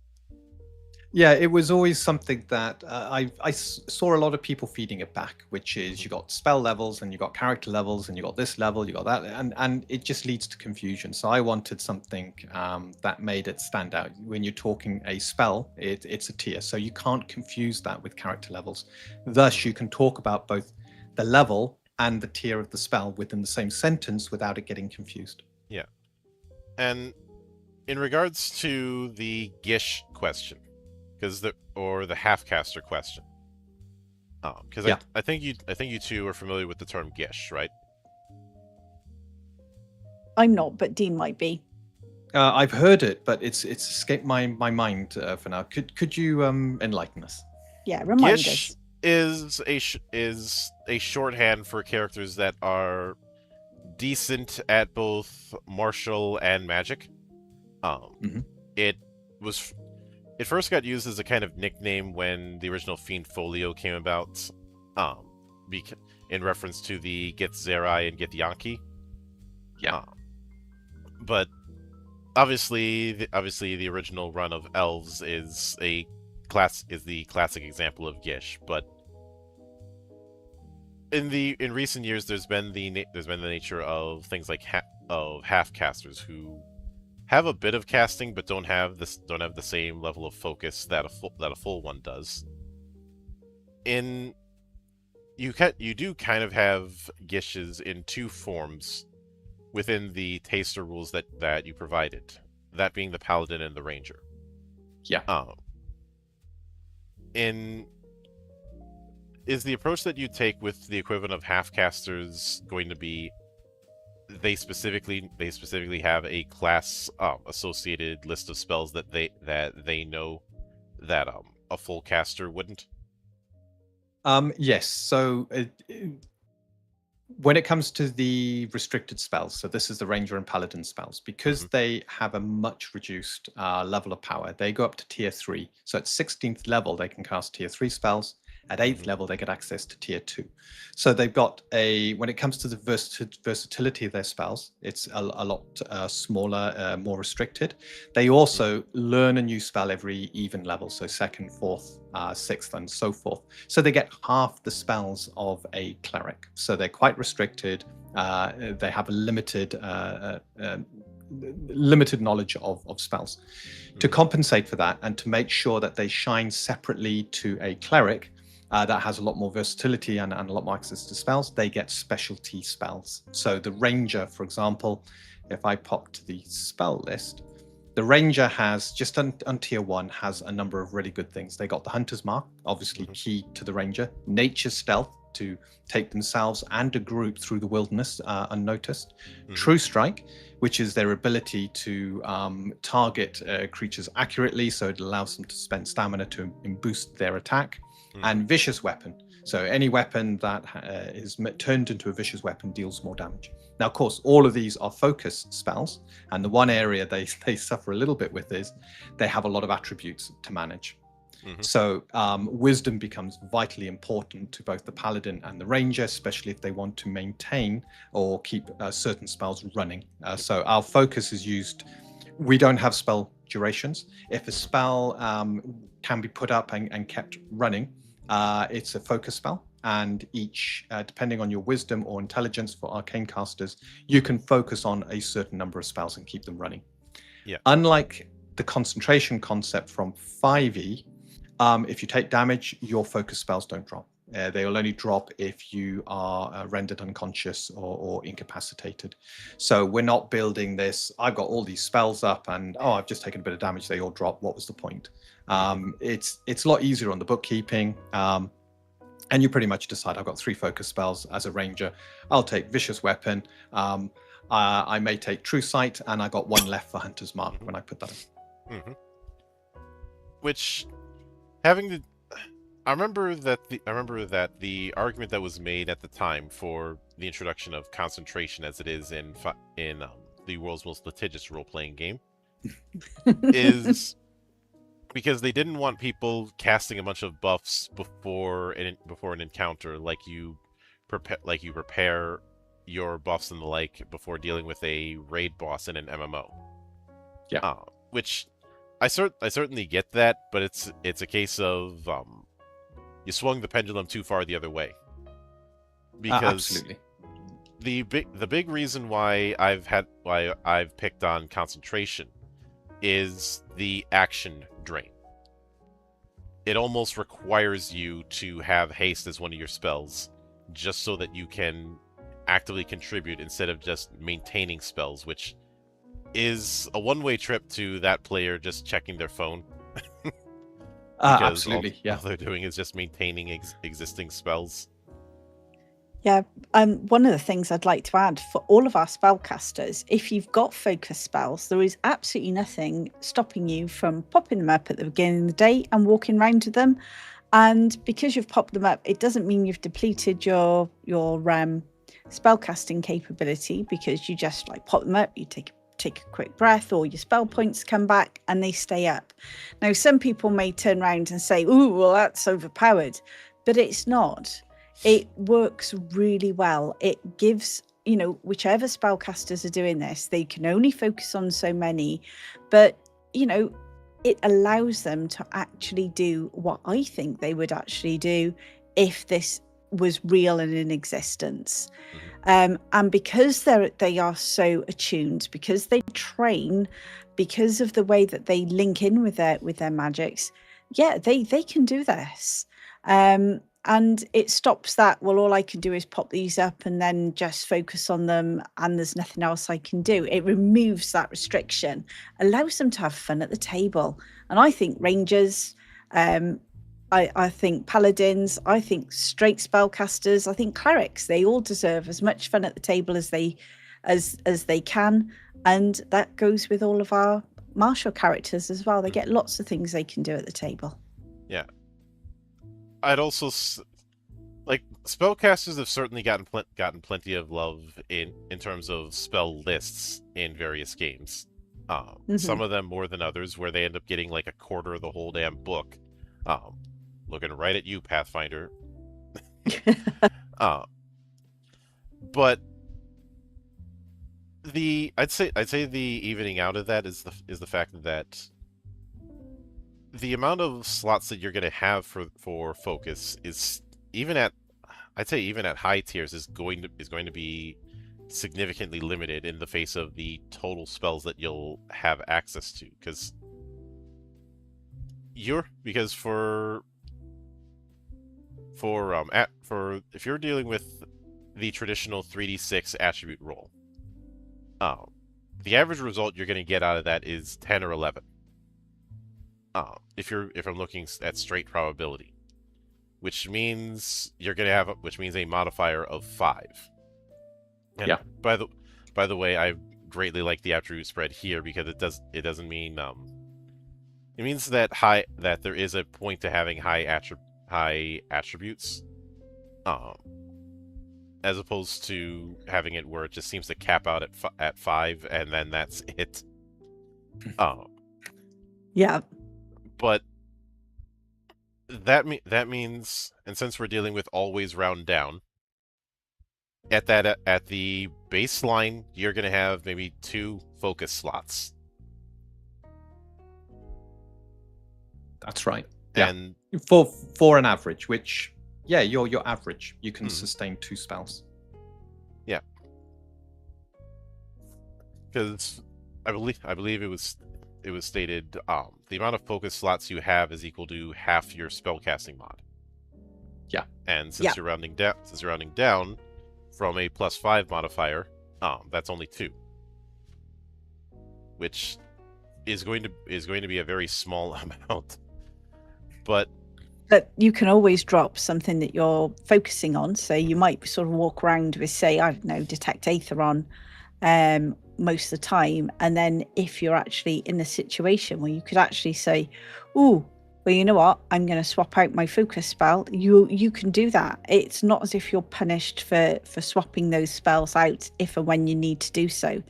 Yeah, it was always something that I saw a lot of people feeding it back, which is you got spell levels and you got character levels and you got this level, you got that, and it just leads to confusion. So I wanted something that made it stand out. When you're talking a spell, it's a tier, so you can't confuse that with character levels. Thus, you can talk about both the level and the tier of the spell within the same sentence without it getting confused. Yeah. And in regards to the Gish question, or the half-caster question, because I think you two are familiar with the term Gish, right? I'm not, but Dean might be. I've heard it, but it's escaped my mind for now. Could you enlighten us? Yeah, remind Gish us. Is a shorthand for characters that are decent at both martial and magic. It first got used as a kind of nickname when the original Fiend Folio came about, in reference to the Githzerai and Githyanki. Yeah. But obviously the original run of elves is the classic example of Gish. But in recent years, there's been the nature of things like half casters who have a bit of casting, but don't have the same level of focus that a full one does. You do kind of have Gishes in two forms within the taster rules that you provided, that being the Paladin and the Ranger. Yeah. Is the approach that you take with the equivalent of half casters going to be they specifically have a class associated list of spells that they know that a full caster wouldn't? Yes. So when it comes to the restricted spells, so this is the Ranger and Paladin spells, because they have a much reduced level of power, they go up to tier 3. So at 16th level, they can cast tier 3 spells. At 8th level, they get access to tier 2. So they've got when it comes to the versatility of their spells, it's a lot smaller, more restricted. They also learn a new spell every even level, so 2nd, 4th, 6th, and so forth. So they get half the spells of a cleric. So they're quite restricted. They have a limited limited knowledge of spells. To compensate for that and to make sure that they shine separately to a cleric that has a lot more versatility and a lot more access to spells, they get specialty spells. So the ranger, for example, if I pop to the spell list, the ranger has, just on tier 1, has a number of really good things. They got the hunter's mark, obviously key to the ranger, nature's stealth to take themselves and a group through the wilderness unnoticed, true strike, which is their ability to target creatures accurately, so it allows them to spend stamina to boost their attack, and vicious weapon. So any weapon that is turned into a vicious weapon deals more damage. Now, of course, all of these are focus spells, and the one area they suffer a little bit with is they have a lot of attributes to manage. So wisdom becomes vitally important to both the paladin and the ranger, especially if they want to maintain or keep certain spells running. So our focus is used. We don't have spell durations. If a spell can be put up and kept running, it's a focus spell. And each, depending on your wisdom or intelligence for arcane casters, you can focus on a certain number of spells and keep them running. Unlike the concentration concept from 5e, if you take damage, your focus spells don't drop. They will only drop if you are rendered unconscious or incapacitated. So we're not building this, I've got all these spells up and, I've just taken a bit of damage, they all drop. What was the point? It's a lot easier on the bookkeeping. And you pretty much decide, I've got 3 focus spells as a ranger. I'll take vicious weapon. I may take true sight, and I got 1 left for hunter's mark when I put that in. Which, having the, I remember that the argument that was made at the time for the introduction of concentration, as it is in the world's most litigious role-playing game, is because they didn't want people casting a bunch of buffs before an encounter, like you prepare your buffs and the like before dealing with a raid boss in an MMO. Which I certainly get that, but it's a case of you swung the pendulum too far the other way. Because absolutely. The big reason why I've picked on concentration is the action drain. It almost requires you to have haste as one of your spells, just so that you can actively contribute instead of just maintaining spells, which is a one-way trip to that player just checking their phone. Absolutely, all they're doing is just maintaining existing spells. Yeah, one of the things I'd like to add for all of our spellcasters, if you've got focus spells, there is absolutely nothing stopping you from popping them up at the beginning of the day and walking around with them. And because you've popped them up, it doesn't mean you've depleted your spellcasting capability, because you just pop them up, you take a quick breath, or your spell points come back and they stay up. Now, some people may turn around and say, "Ooh, well, that's overpowered," but it's not. It works really well. It gives, whichever spellcasters are doing this, they can only focus on so many, but, it allows them to actually do what I think they would actually do if this was real and in existence. And because they are so attuned, because they train, because of the way that they link in with their magics, they can do this. And it stops that, well, all I can do is pop these up and then just focus on them, and there's nothing else I can do. It removes that restriction, allows them to have fun at the table. And I think rangers, I think paladins, I think straight spellcasters, I think clerics, they all deserve as much fun at the table as they can. And that goes with all of our martial characters as well. They get lots of things they can do at the table. Yeah. I'd also spellcasters have certainly gotten plenty of love in terms of spell lists in various games. Some of them more than others, where they end up getting a quarter of the whole damn book. Looking right at you, Pathfinder. But I'd say the evening out of that is the fact that the amount of slots that you're going to have for focus is even at high tiers is going to be significantly limited in the face of the total spells that you'll have access to, because for if you're dealing with the traditional 3d6 attribute roll, the average result you're going to get out of that is 10 or 11. If I'm looking at straight probability, which means you're going to have a modifier of 5. And yeah. By the way, I greatly like the attribute spread here because it doesn't mean it means that there is a point to having high attributes, as opposed to having it where it just seems to cap out at 5 and then that's it. Yeah. But that means, and since we're dealing with always round down, at the baseline, you're going to have maybe 2 focus slots. That's right. Yeah. And for an average, which you're average. You can sustain 2 spells. Yeah. Because I believe it was stated the amount of focus slots you have is equal to half your spellcasting mod. Yeah. And since you're rounding down from a +5 modifier, that's only 2, which is going to be a very small amount. But you can always drop something that you're focusing on. So you might sort of walk around with, say, I don't know, detect Aether on most of the time. And then if you're actually in a situation where you could actually say, ooh, well, you know what, I'm going to swap out my focus spell. You can do that. It's not as if you're punished for swapping those spells out if and when you need to do so.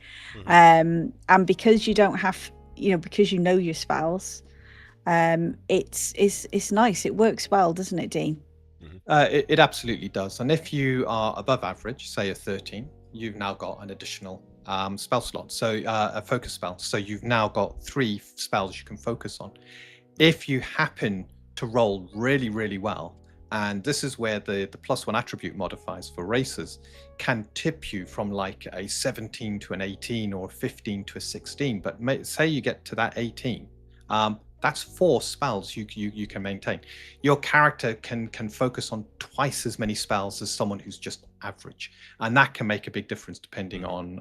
And because you don't have, because you know your spells, it's nice. It works well, doesn't it, Dean? It absolutely does. And if you are above average, say a 13, you've now got an additional spell slot, so a focus spell. So you've now got 3 spells you can focus on. If you happen to roll really, really well, and this is where the +1 attribute modifiers for racers can tip you from like a 17 to an 18 or 15 to a 16. But say you get to that 18, that's 4 spells you can maintain. Your character can focus on twice as many spells as someone who's just average, and that can make a big difference depending on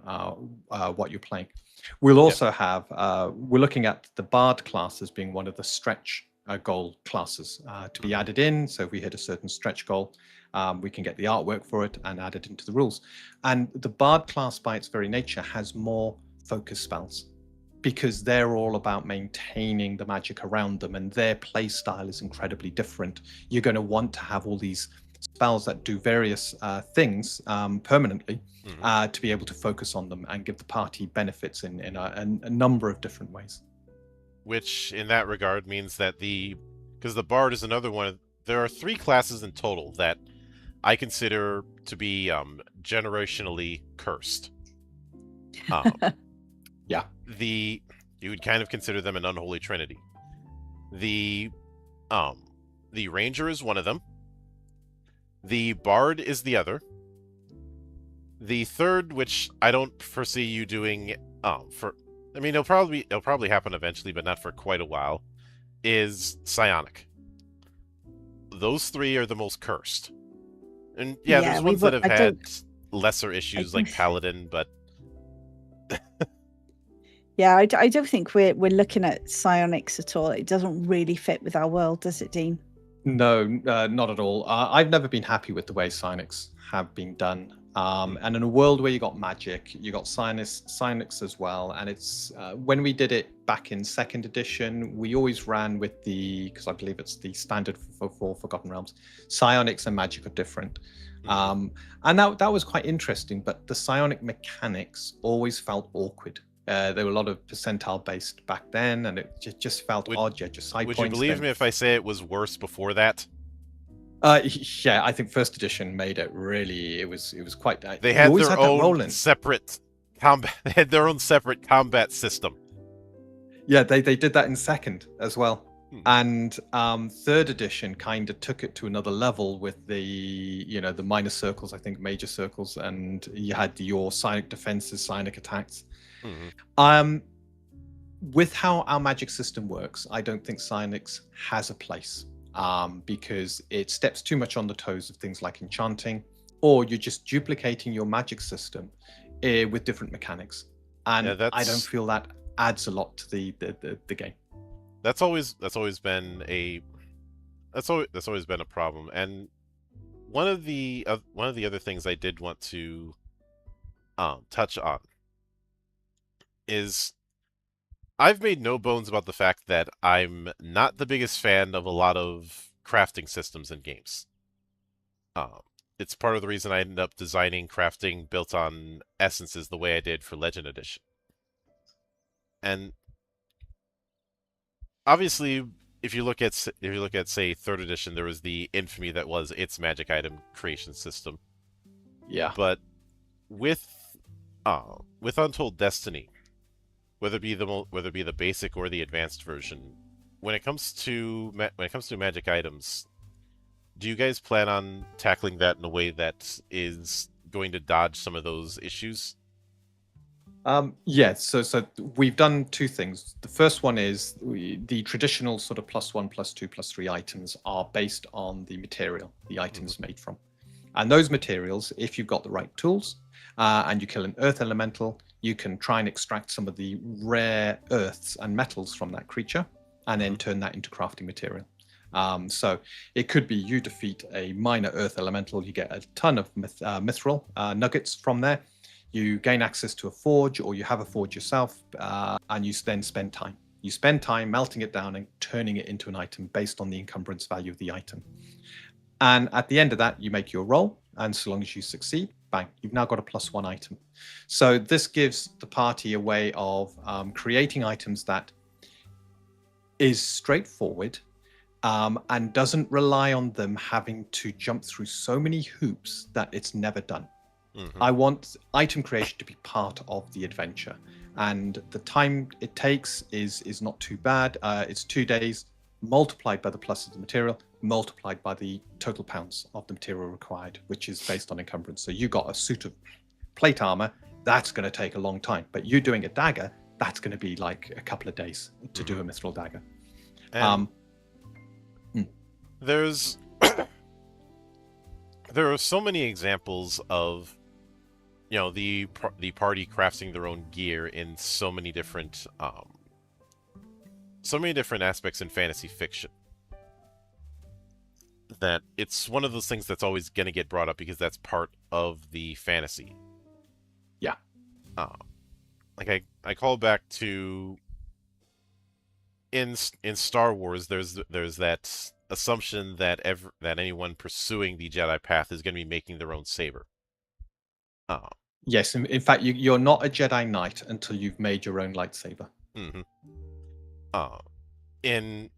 what you're playing. We'll also have we're looking at the Bard class as being one of the stretch goal classes to be added in. So if we hit a certain stretch goal, we can get the artwork for it and add it into the rules. And the Bard class by its very nature has more focus spells, because they're all about maintaining the magic around them, and their play style is incredibly different. You're going to want to have all these spells that do various things permanently to be able to focus on them and give the party benefits in a number of different ways. Which, in that regard, means that because the Bard is another one, there are 3 classes in total that I consider to be generationally cursed. Yeah. You would kind of consider them an unholy trinity. The Ranger is one of them. The Bard is the other. The third, which I don't foresee you doing it'll probably happen eventually, but not for quite a while, is Psionic. Those 3 are the most cursed. And there's ones that have had lesser issues like Paladin, but yeah, I don't think we're looking at psionics at all. It doesn't really fit with our world, does it, Dean? No, not at all. I've never been happy with the way psionics have been done. And in a world where you got magic, you got psionics as well. And it's when we did it back in 2nd edition, we always ran with because I believe it's the standard for Forgotten Realms. Psionics and magic are different. And that was quite interesting, but the psionic mechanics always felt awkward. There were a lot of percentile based back then, and it just felt odd. Yeah, just side points. Would you believe me if I say it was worse before that? Yeah, I think 1st edition made it really. It was quite. They had their own separate combat. They had their own separate combat system. Yeah, they did that in 2nd as well. And third edition kind of took it to another level with the minor circles, I think major circles, and you had your psionic defenses, psionic attacks. With how our magic system works, I don't think psionics has a place, because it steps too much on the toes of things like enchanting, or you're just duplicating your magic system with different mechanics, and I don't feel that adds a lot to the game. That's always been a problem. And one of the other things I did want to touch on is I've made no bones about the fact that I'm not the biggest fan of a lot of crafting systems in games. It's part of the reason I ended up designing crafting built on essences the way I did for Legend Edition. And obviously, if you look at say 3rd edition, there was the infamy that was its magic item creation system. Yeah. But with Untold Destiny, whether it be the basic or the advanced version, when it comes to magic items, do you guys plan on tackling that in a way that is going to dodge some of those issues? Yes. So we've done two things. The first one is the traditional sort of +1, +2, +3 items are based on the material the item's made from. And those materials, if you've got the right tools and you kill an earth elemental, you can try and extract some of the rare earths and metals from that creature and then turn that into crafting material. So it could be you defeat a minor earth elemental, you get a ton of mithril nuggets from there. You gain access to a forge, or you have a forge yourself, and you then spend time. You spend time melting it down and turning it into an item based on the encumbrance value of the item. And at the end of that, you make your roll, and so long as you succeed, bang, you've now got a +1 item. So this gives the party a way of creating items that is straightforward and doesn't rely on them having to jump through so many hoops that it's never done. I want item creation to be part of the adventure, and the time it takes is not too bad. It's 2 days multiplied by the plus of the material, multiplied by the total pounds of the material required, which is based on encumbrance. So you got a suit of plate armor, that's going to take a long time, but you doing a dagger, that's going to be like a couple of days to do a mithril dagger. There's there are so many examples of the party crafting their own gear in so many different aspects in fantasy fiction that it's one of those things that's always going to get brought up because that's part of the fantasy. Yeah. Like I call back to in Star Wars, there's that assumption that anyone pursuing the Jedi path is going to be making their own saber. Yes, in fact, you're not a Jedi Knight until you've made your own lightsaber. In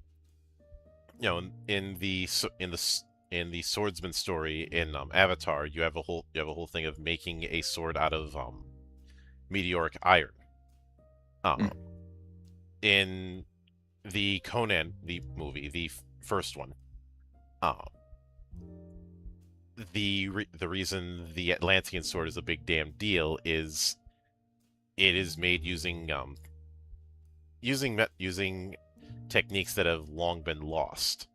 the swordsman story in Avatar, you have a whole thing of making a sword out of meteoric iron. In the Conan, the movie, the first one, the reason the Atlantean sword is a big damn deal is it is made using techniques that have long been lost,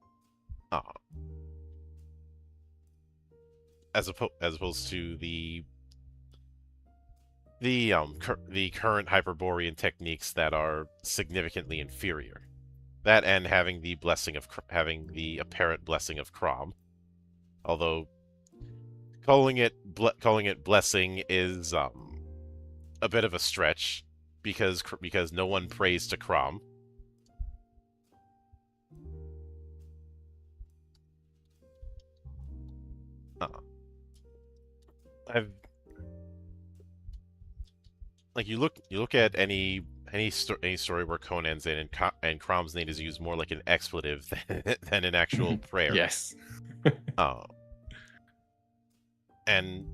as opposed to the current Hyperborean techniques that are significantly inferior. That and having the apparent blessing of Crom, although calling it blessing is a bit of a stretch because no one prays to Crom. You look at any story where Conan's in and Crom's name is used more like an expletive than an actual prayer. Yes. And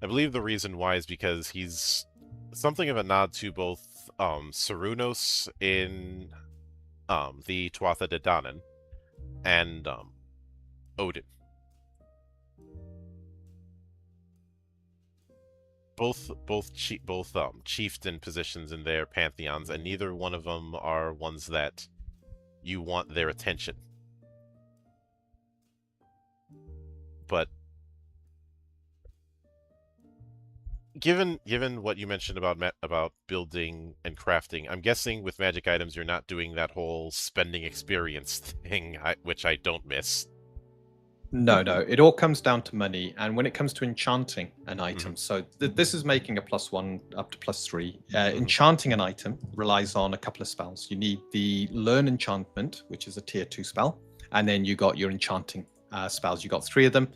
I believe the reason why is because he's something of a nod to both Cernunnos in the Tuatha De Danann, and Odin. Both chieftain positions in their pantheons, and neither one of them are ones that you want their attention. But given what you mentioned about building and crafting, I'm guessing with magic items you're not doing that whole spending experience thing, which I don't miss. No, it all comes down to money. And when it comes to enchanting an item, so this is making a +1 up to +3. Enchanting an item relies on a couple of spells. You need the Learn Enchantment, which is a tier 2 spell, and then you got your enchanting spells. You got 3 of them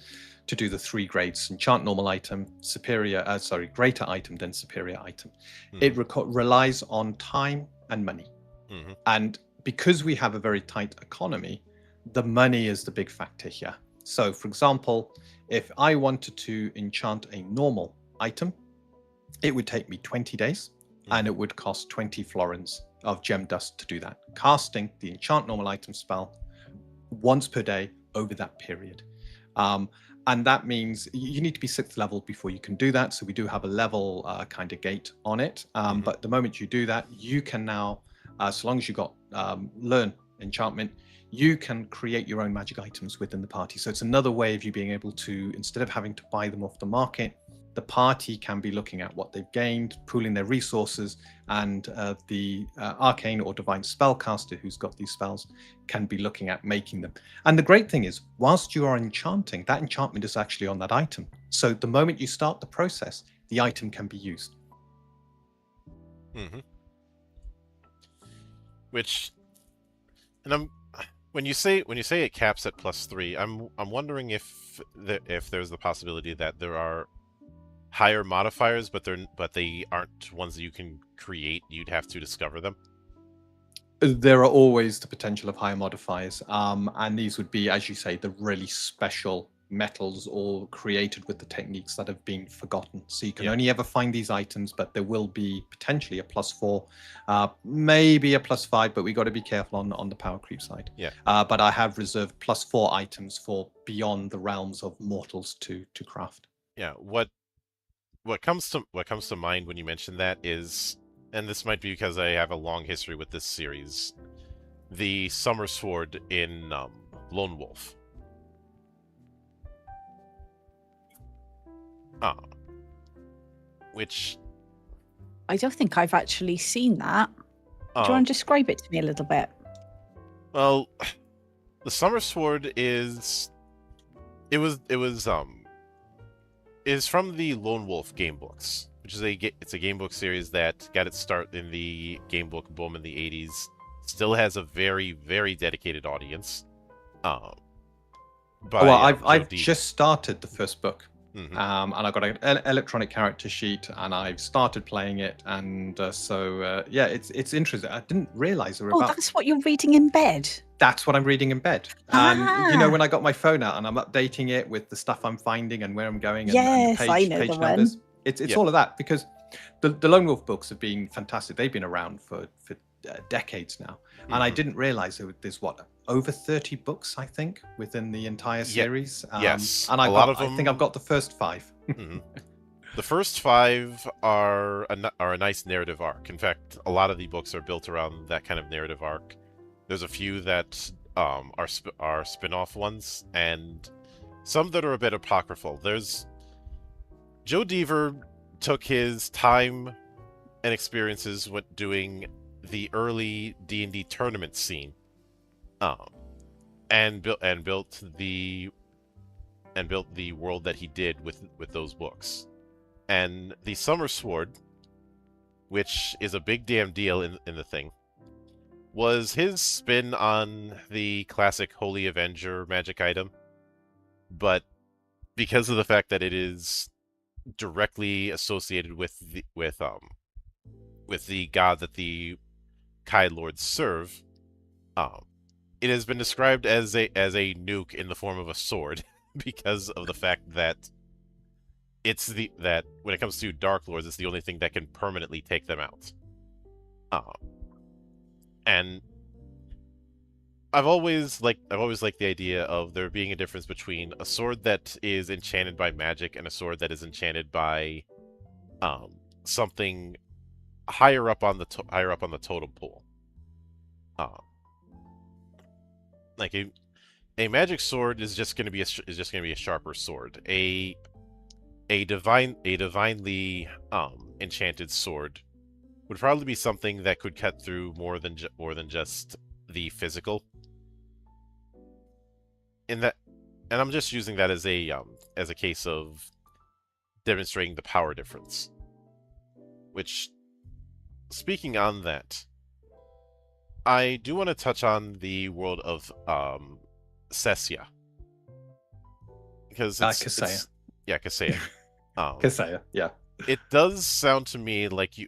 to do the 3 grades: enchant normal item, greater item, then superior item. It relies on time and money. And because we have a very tight economy, the money is the big factor here. So, for example, if I wanted to enchant a normal item, it would take me 20 days and it would cost 20 florins of gem dust to do that. Casting the enchant normal item spell once per day over that period. And that means you need to be 6th level before you can do that. So we do have a level kind of gate on it. But the moment you do that, you can now, so long as you got Learn Enchantment, you can create your own magic items within the party. So it's another way of you being able to, instead of having to buy them off the market, the party can be looking at what they've gained, pooling their resources, and the arcane or divine spellcaster who's got these spells can be looking at making them. And the great thing is, whilst you are enchanting, that enchantment is actually on that item. So the moment you start the process, the item can be used. Which, and when you say it caps at +3, I'm wondering if there's the possibility that there are higher modifiers, but they aren't ones that you can create. You'd have to discover them. There are always the potential of higher modifiers, and these would be, as you say, the really special metals or created with the techniques that have been forgotten. So you can only ever find these items, but there will be potentially a +4, maybe a +5, but we got to be careful on the power creep side. But I have reserved +4 items for beyond the realms of mortals to craft. What comes to mind when you mention that is, and this might be because I have a long history with this series, the Summer Sword in Lone Wolf. Which I don't think I've actually seen that. Do you want to describe it to me a little bit? Well, the Summer Sword is from the Lone Wolf game books, which is it's a game book series that got its start in the game book boom in the 80s. Still has a very, very dedicated audience. I've just started the first book. And I got an electronic character sheet, and I've started playing it, and it's interesting. I didn't realize there were that's what you're reading in bed. That's what I'm reading in bed. And when I got my phone out and I'm updating it with the stuff I'm finding and where I'm going, and the page numbers, it's all of that, because the Lone Wolf books have been fantastic. They've been around for decades now, and I didn't realize there's over 30 books, I think, within the entire series. Yes, and I think I've got the first 5. The first 5 are a nice narrative arc. In fact, a lot of the books are built around that kind of narrative arc. There's a few that are spin-off ones, and some that are a bit apocryphal. There's Joe Deaver took his time and experiences with doing the early D&D tournament scene, and built the world that he did with those books. And the Summer Sword, which is a big damn deal in the thing, was his spin on the classic Holy Avenger magic item, but because of the fact that it is directly associated with the god that the Kai Lords serve, it has been described as a nuke in the form of a sword because of the fact that that when it comes to Dark Lords, it's the only thing that can permanently take them out. And I've always liked the idea of there being a difference between a sword that is enchanted by magic and a sword that is enchanted by something higher up on the totem pole. Like a magic sword is just going to be a sharper sword. A divinely enchanted sword would probably be something that could cut through more than just the physical. In that, and I'm just using that as a case of demonstrating the power difference. Which, speaking on that, I do want to touch on the world of Cessia, because Kaseya. Kaseya. Kaseya, yeah. It does sound to me like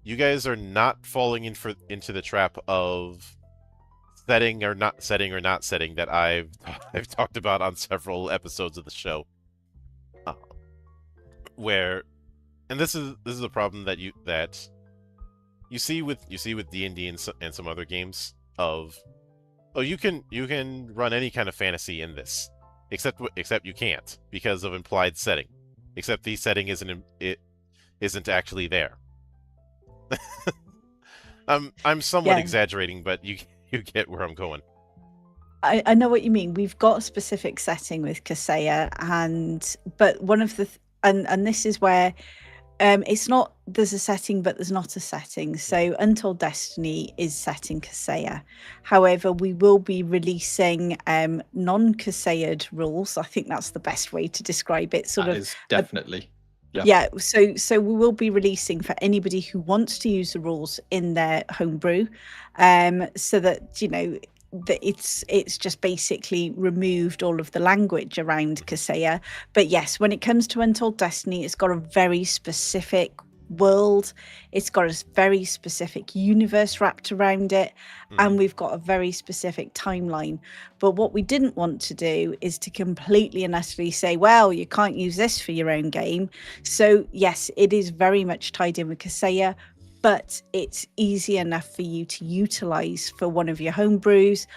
you guys are not falling into the trap of setting or not setting that I've talked about on several episodes of the show, where, and this is the problem that you see with D&D and some other games of, oh, you can run any kind of fantasy in this, except you can't because of implied setting, except the setting isn't actually there. I'm somewhat exaggerating, but you get where I'm going. I know what you mean. We've got a specific setting with Kaseya, but one of the and this is where it's not, there's a setting, but there's not a setting. So Untold Destiny is set in Kaseya. However, we will be releasing non-Kaseyaed rules. I think that's the best way to describe it. That is definitely. Yeah. So we will be releasing for anybody who wants to use the rules in their homebrew, so that that it's just basically removed all of the language around Kaseya. But yes, when it comes to Untold Destiny, it's got a very specific world, it's got a very specific universe wrapped around it, and we've got a very specific timeline. But what we didn't want to do is to completely and utterly say, well, you can't use this for your own game. So yes, it is very much tied in with Kaseya, but it's easy enough for you to utilize for one of your homebrews,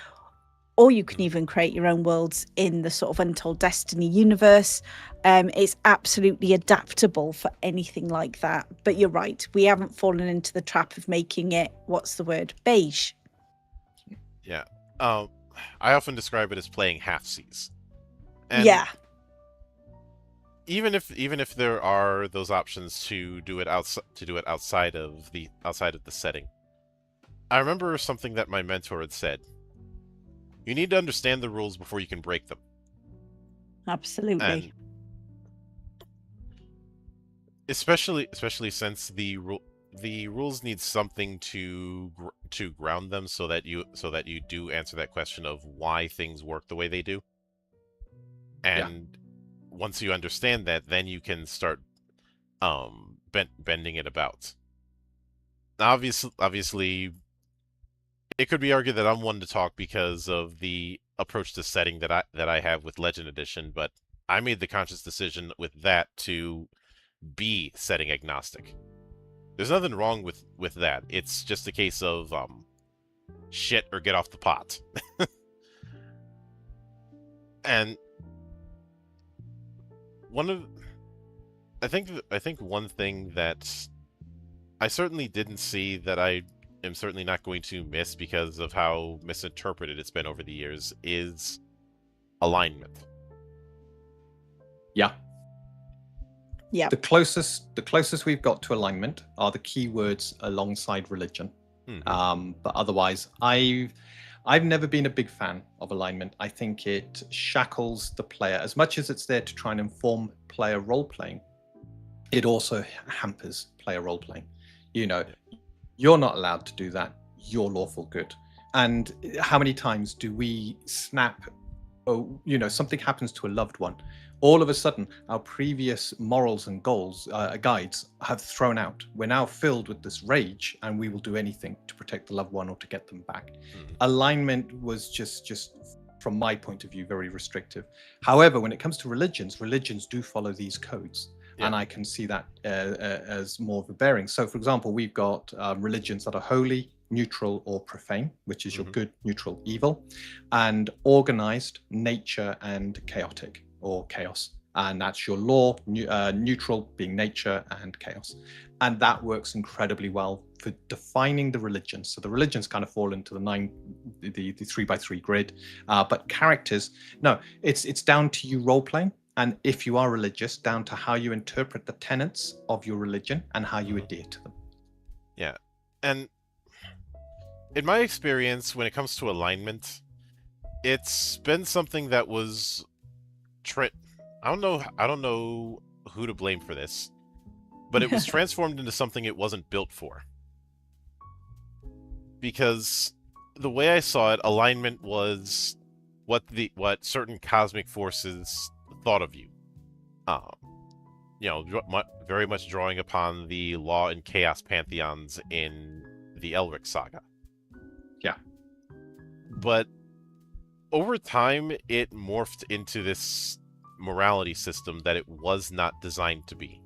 or you can even create your own worlds in the sort of Untold Destiny universe. It's absolutely adaptable for anything like that. But you're right, we haven't fallen into the trap of making it, what's the word, beige. Yeah. I often describe it as playing half-seas. And yeah. Even if there are those options to do it outside of the setting, I remember something that my mentor had said. You need to understand the rules before you can break them. Absolutely. And especially since the rules need something to ground them, so that you do answer that question of why things work the way they do. And once you understand that, then you can start bending it about. Obviously, it could be argued that I'm one to talk because of the approach to setting that I have with Legend Edition, but I made the conscious decision with that to be setting agnostic. There's nothing wrong with that. It's just a case of shit or get off the pot. And I think one thing that I certainly didn't see, that I am certainly not going to miss because of how misinterpreted it's been over the years, is alignment. Yeah. Yeah. The closest we've got to alignment are the keywords alongside religion. But otherwise, I've never been a big fan of alignment. I think it shackles the player. As much as it's there to try and inform player role-playing, it also hampers player role-playing. You're not allowed to do that. You're lawful good. And how many times do we snap, something happens to a loved one, all of a sudden our previous morals and goals, guides, have thrown out. We're now filled with this rage, and we will do anything to protect the loved one or to get them back. Alignment was just from my point of view, very restrictive. However, when it comes to religions do follow these codes. And I can see that as more of a bearing. So, for example, we've got religions that are holy, neutral, or profane, which is your good, neutral, evil, and organized, nature, and chaotic, or chaos. And that's your law, neutral being nature and chaos. And that works incredibly well for defining the religions. So the religions kind of fall into the 3x3 grid, but characters, no, it's down to you role playing. And if you are religious, down to how you interpret the tenets of your religion and how you adhere to them. Yeah. And in my experience, when it comes to alignment, it's been something that was I don't know who to blame for this, but it was transformed into something it wasn't built for. Because the way I saw it, alignment was what certain cosmic forces thought of you. Very much drawing upon the law and chaos pantheons in the Elric saga. Yeah. But over time, it morphed into this morality system that it was not designed to be.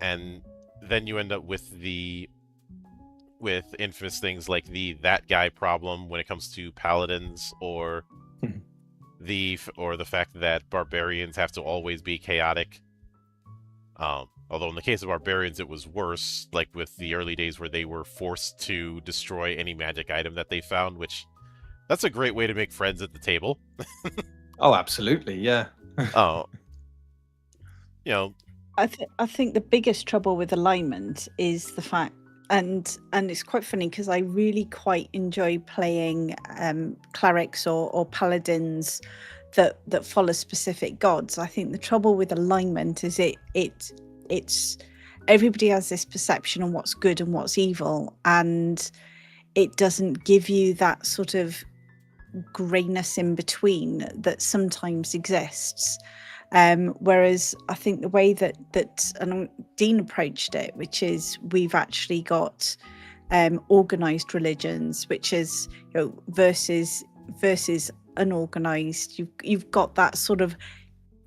And then you end up with infamous things like that guy problem when it comes to paladins, or the fact that barbarians have to always be chaotic. Although in the case of barbarians, it was worse, like with the early days where they were forced to destroy any magic item that they found, which that's a great way to make friends at the table. Oh, absolutely, yeah. I think the biggest trouble with alignment is the fact, and it's quite funny because I really quite enjoy playing clerics or paladins that follow specific gods. I think the trouble with alignment is it's everybody has this perception on what's good and what's evil, and it doesn't give you that sort of grayness in between that sometimes exists. Whereas I think the way that Dean approached it, which is we've actually got organized religions, which is versus unorganized. You've got that sort of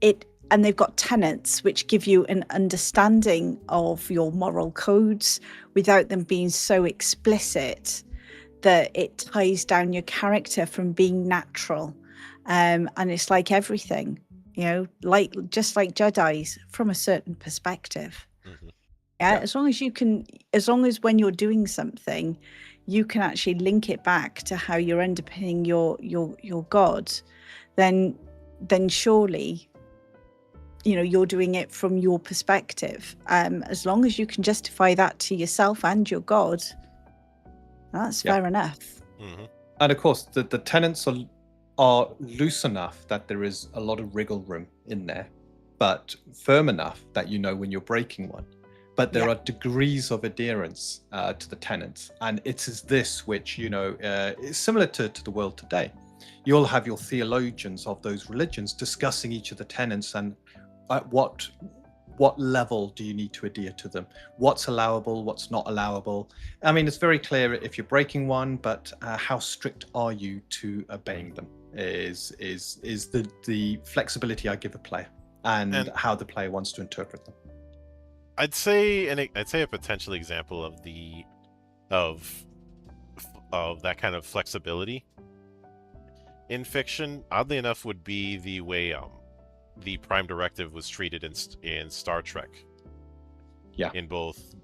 it, and they've got tenets which give you an understanding of your moral codes without them being so explicit that it ties down your character from being natural. And it's like everything, just like Jedis from a certain perspective. Yeah, as long as when you're doing something, you can actually link it back to how you're underpinning your god, then surely you're doing it from your perspective. As long as you can justify that to yourself and your god, that's fair enough. And of course the tenets are loose enough that there is a lot of wriggle room in there, but firm enough that when you're breaking one. But there are degrees of adherence to the tenets, and it is this which is similar to the world today. You'll have your theologians of those religions discussing each of the tenets and at what level do you need to adhere to them, what's allowable, what's not allowable. I mean, it's very clear if you're breaking one, but how strict are you to obeying them is the flexibility I give a player and how the player wants to interpret them. I'd say a potential example of that kind of flexibility in fiction, oddly enough, would be the way the Prime Directive was treated in Star Trek. Yeah. In both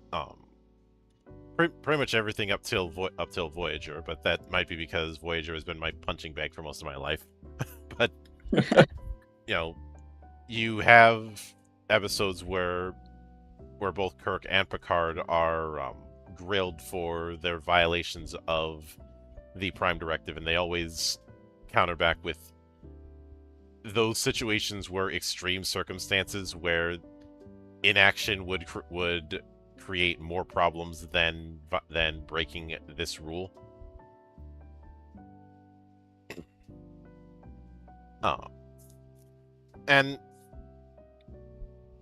pretty much everything up till Voyager, but that might be because Voyager has been my punching bag for most of my life. But you have episodes where both Kirk and Picard are grilled for their violations of the Prime Directive, and they always counter back with those situations were extreme circumstances where inaction would create more problems than breaking this rule. And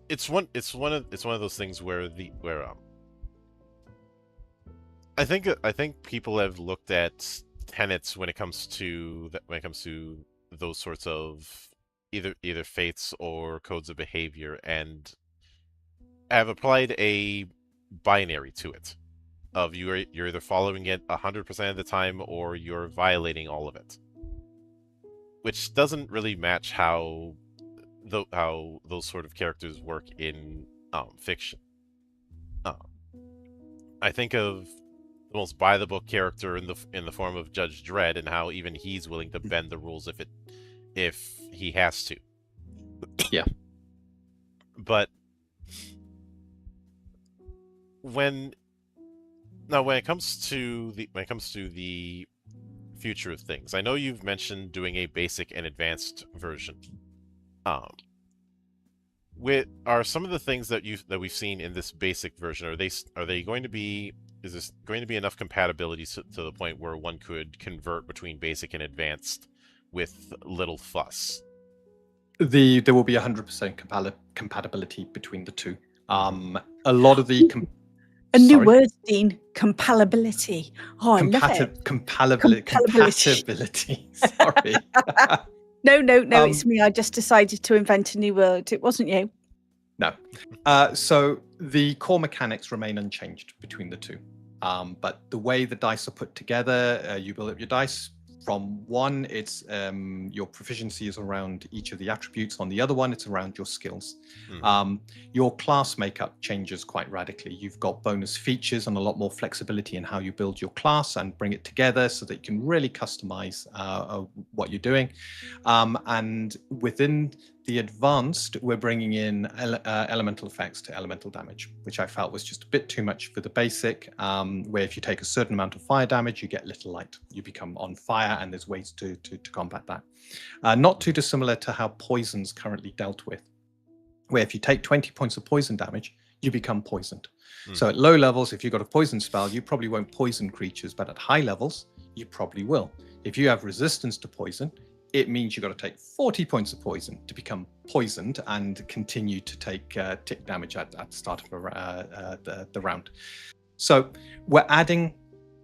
it's one of those things where I think people have looked at tenets when it comes to those sorts of either faiths or codes of behavior, and have applied a binary to it. of you're either following it 100% of the time or you're violating all of it, which doesn't really match how those sort of characters work in fiction. I think of the most by the book character in the form of Judge Dredd, and how even he's willing to bend the rules if he has to. Yeah. But when it comes to the future of things, I know you've mentioned doing a basic and advanced version. Are some of the things that we've seen in this basic version, are they going to be, is this going to be enough compatibility to the point where one could convert between basic and advanced with little fuss? There will be 100% compatibility between the two. A lot of the a new word, Dean. Compatibility. Oh, I love it. Compatibility. Sorry. No, it's me. I just decided to invent a new word. It wasn't you. No. So the core mechanics remain unchanged between the two. But the way the dice are put together, you build up your dice. From one, it's your proficiency is around each of the attributes. On the other one, it's around your skills. Your class makeup changes quite radically. You've got bonus features and a lot more flexibility in how you build your class and bring it together so that you can really customize what you're doing. And within the advanced, we're bringing in elemental effects to elemental damage, which I felt was just a bit too much for the basic, where if you take a certain amount of fire damage, you get little light. You become on fire, and there's ways to combat that. Not too dissimilar to how poison's currently dealt with, where if you take 20 points of poison damage, you become poisoned. So at low levels, if you've got a poison spell, you probably won't poison creatures, but at high levels, you probably will. If you have resistance to poison, it means you've got to take 40 points of poison to become poisoned and continue to take tick damage at the start of the round. So we're adding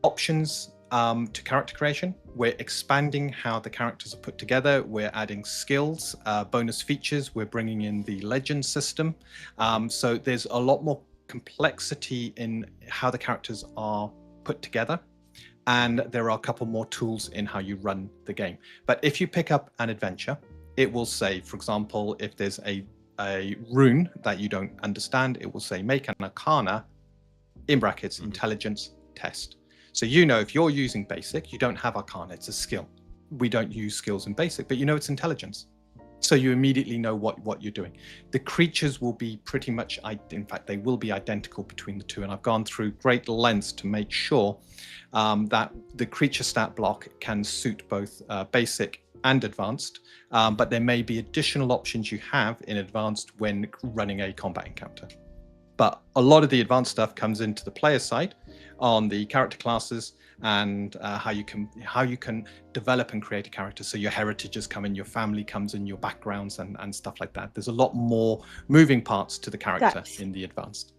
options to character creation. We're expanding how the characters are put together. We're adding skills, bonus features. We're bringing in the legend system. So there's a lot more complexity in how the characters are put together. And there are a couple more tools in how you run the game. But if you pick up an adventure, it will say, for example, if there's a rune that you don't understand, it will say make an arcana, in brackets, intelligence test. So you know if you're using basic, you don't have arcana, it's a skill. We don't use skills in basic, but you know it's intelligence. So you immediately know what you're doing. The creatures will be pretty much, in fact, they will be identical between the two. And I've gone through great lengths to make sure that the creature stat block can suit both basic and advanced. But there may be additional options you have in advanced when running a combat encounter. But a lot of the advanced stuff comes into the player side on the character classes and how you can develop and create a character. So your heritages come in, your family comes in, your backgrounds and stuff like that. There's a lot more moving parts to the character in the advanced.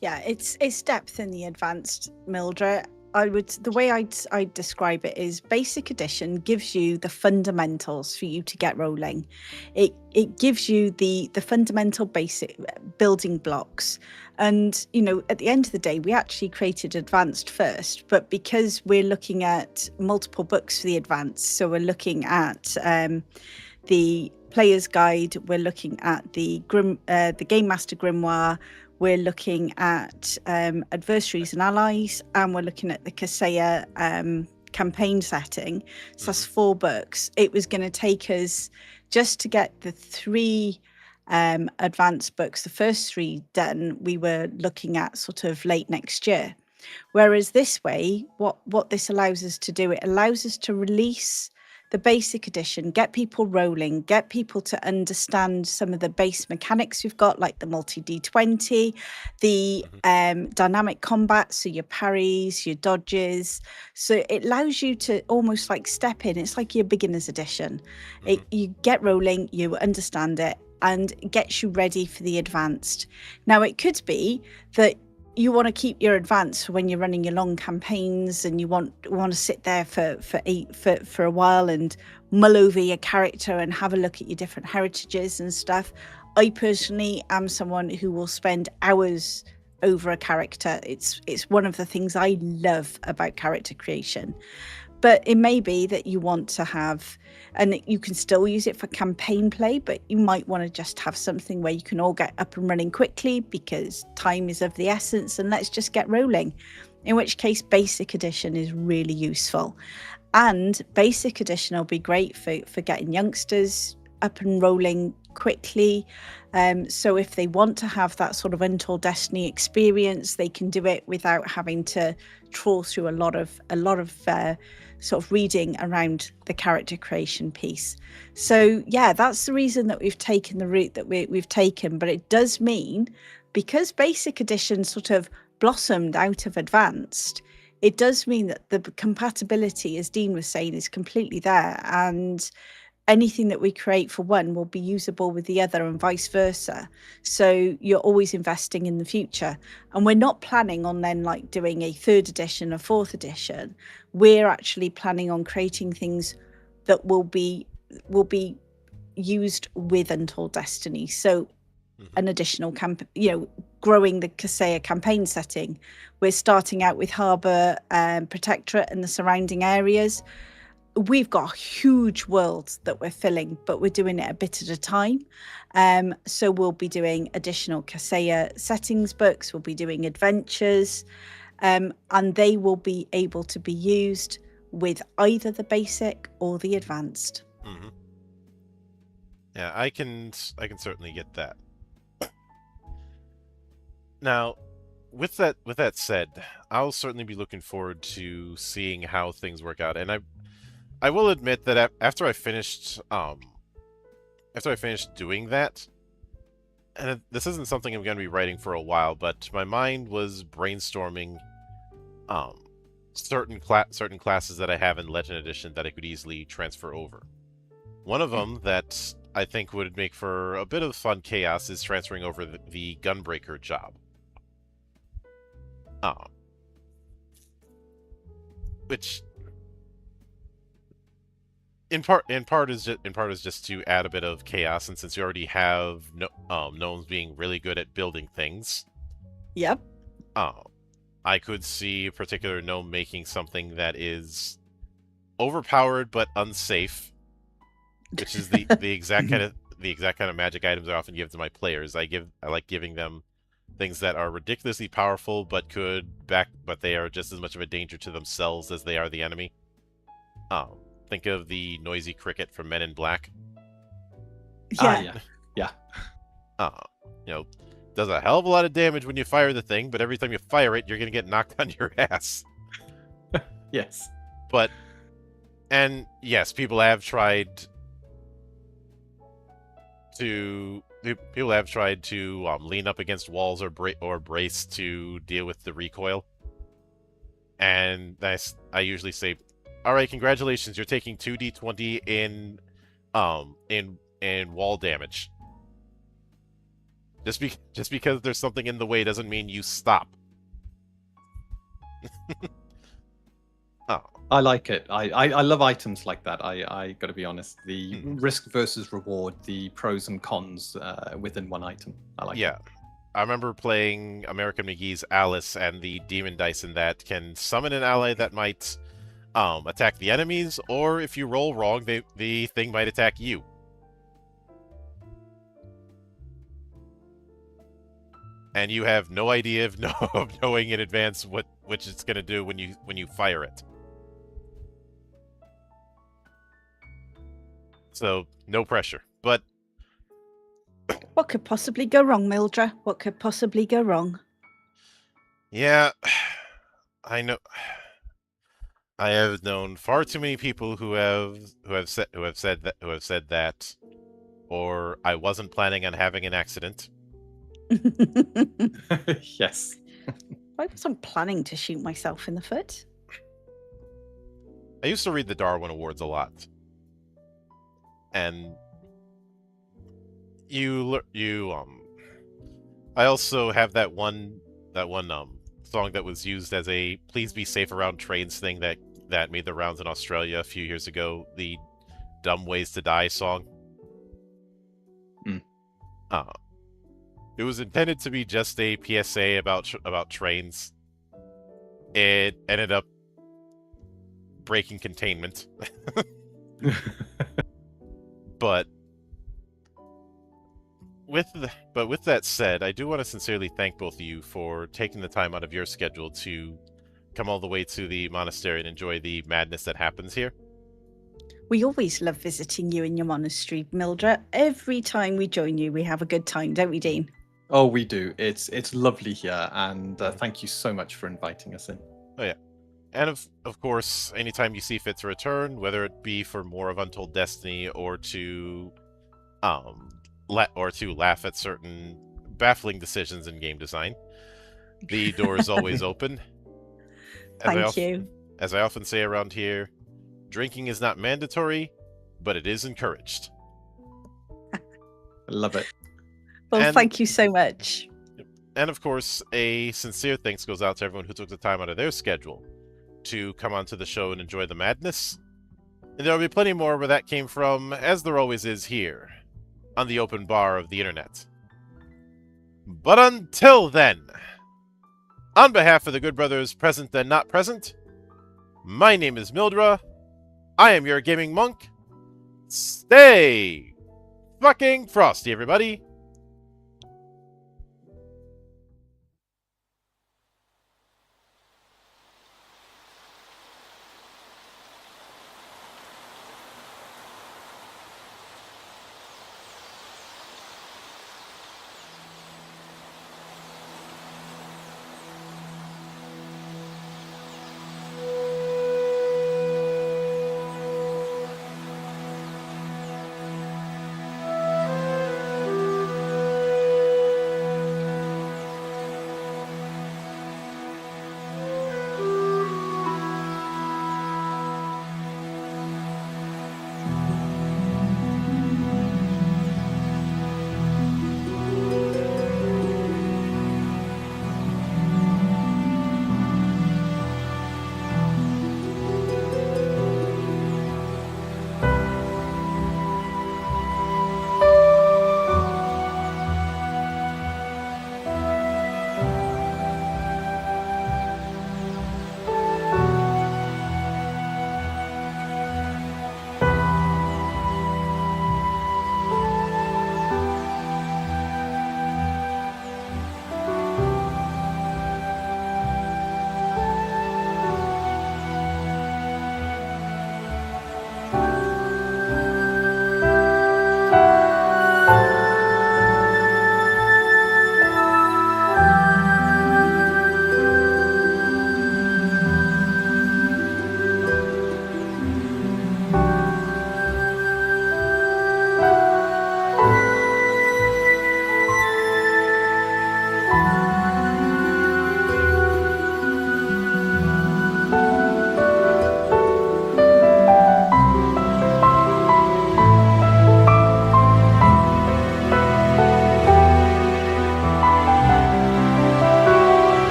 Yeah, it's depth in the advanced, Mildred. The way I'd describe it is basic edition gives you the fundamentals for you to get rolling. It gives you the fundamental basic building blocks. And, you know, at the end of the day, we actually created advanced first, but because we're looking at multiple books for the advanced, so we're looking at the player's guide, we're looking at the Game Master Grimoire, we're looking at adversaries and allies, and we're looking at the Kaseya campaign setting. So that's 4 books. It was going to take us just to get the 3 advanced books, the first 3 done, we were looking at sort of late next year. Whereas this way, what this allows us to do, it allows us to release the basic edition, get people rolling, get people to understand some of the base mechanics we've got, like the multi D20, the dynamic combat, so your parries, your dodges. So it allows you to almost like step in. It's like your beginner's edition. You get rolling, you understand it, and it gets you ready for the advanced. Now, it could be that you want to keep your advance for when you're running your long campaigns and you want to sit there for a while and mull over your character and have a look at your different heritages and stuff. I personally am someone who will spend hours over a character. It's one of the things I love about character creation. But it may be that you want to have, and you can still use it for campaign play, but you might want to just have something where you can all get up and running quickly because time is of the essence, and let's just get rolling. In which case, Basic Edition is really useful. And Basic Edition will be great for getting youngsters up and rolling quickly. So if they want to have that sort of Untold Destiny experience, they can do it without having to trawl through a lot of sort of reading around the character creation piece. So yeah, that's the reason that we've taken the route that we've taken. But it does mean, because Basic Edition sort of blossomed out of Advanced, it does mean that the compatibility, as Dean was saying, is completely there, and anything that we create for one will be usable with the other and vice versa. So you're always investing in the future. And we're not planning on then like doing a 3rd edition, a 4th edition. We're actually planning on creating things that will be used with Untold Destiny. So an additional growing the Kaseya campaign setting. We're starting out with Harbour Protectorate and the surrounding areas. We've got huge worlds that we're filling, but we're doing it a bit at a time. So we'll be doing additional Kaseya settings books, we'll be doing adventures, and they will be able to be used with either the basic or the advanced. Mm-hmm. Yeah, I can certainly get that. Now, with that said, I'll certainly be looking forward to seeing how things work out, and I will admit that after I finished doing that, and this isn't something I'm going to be writing for a while, but my mind was brainstorming certain classes that I have in Legend Edition that I could easily transfer over. One of them that I think would make for a bit of fun chaos is transferring over the Gunbreaker job. Which in part is just to add a bit of chaos, and since you already have gnomes being really good at building things. Yep. I could see a particular gnome making something that is overpowered but unsafe, which is the exact kind of magic items I often give to my players. I like giving them things that are ridiculously powerful but they are just as much of a danger to themselves as they are the enemy. Think of the noisy cricket from Men in Black. Yeah. Yeah. Does a hell of a lot of damage when you fire the thing, but every time you fire it, you're going to get knocked on your ass. Yes. And yes, people have tried to lean up against walls or brace to deal with the recoil. And I usually say, all right, congratulations, you're taking 2d20 in wall damage. Just because there's something in the way doesn't mean you stop. Oh. I like it. I love items like that. I got to be honest. The risk versus reward, the pros and cons within one item. I like it. Yeah. I remember playing American McGee's Alice, and the demon dice in that can summon an ally that might attack the enemies, or if you roll wrong, the thing might attack you. And you have no idea of knowing in advance which it's going to do when you fire it. So, no pressure. But what could possibly go wrong, Mildred? What could possibly go wrong? Yeah, I know. I have known far too many people who have said that, or I wasn't planning on having an accident. Yes. I wasn't planning to shoot myself in the foot. I used to read the Darwin Awards a lot. And I also have that one song that was used as a "Please Be Safe Around Trains" thing that made the rounds in Australia a few years ago, the "Dumb Ways to Die" song. It was intended to be just a PSA about trains. It ended up breaking containment. But with that said, I do want to sincerely thank both of you for taking the time out of your schedule to come all the way to the monastery and enjoy the madness that happens here. We always love visiting you in your monastery, Mildred. Every time we join you, we have a good time, don't we, Dean? Oh, we do. It's lovely here, and thank you so much for inviting us in. Oh yeah, and of course, anytime you see fit to return, whether it be for more of Untold Destiny or to laugh at certain baffling decisions in game design, the door is always open. Thank you. As I often say around here, drinking is not mandatory, but it is encouraged. I love it. Well, thank you so much. And of course, a sincere thanks goes out to everyone who took the time out of their schedule to come onto the show and enjoy the madness. And there will be plenty more where that came from, as there always is here, on the open bar of the internet. But until then, on behalf of the good brothers present and not present, my name is Mildra. I am your gaming monk. Stay fucking frosty, everybody.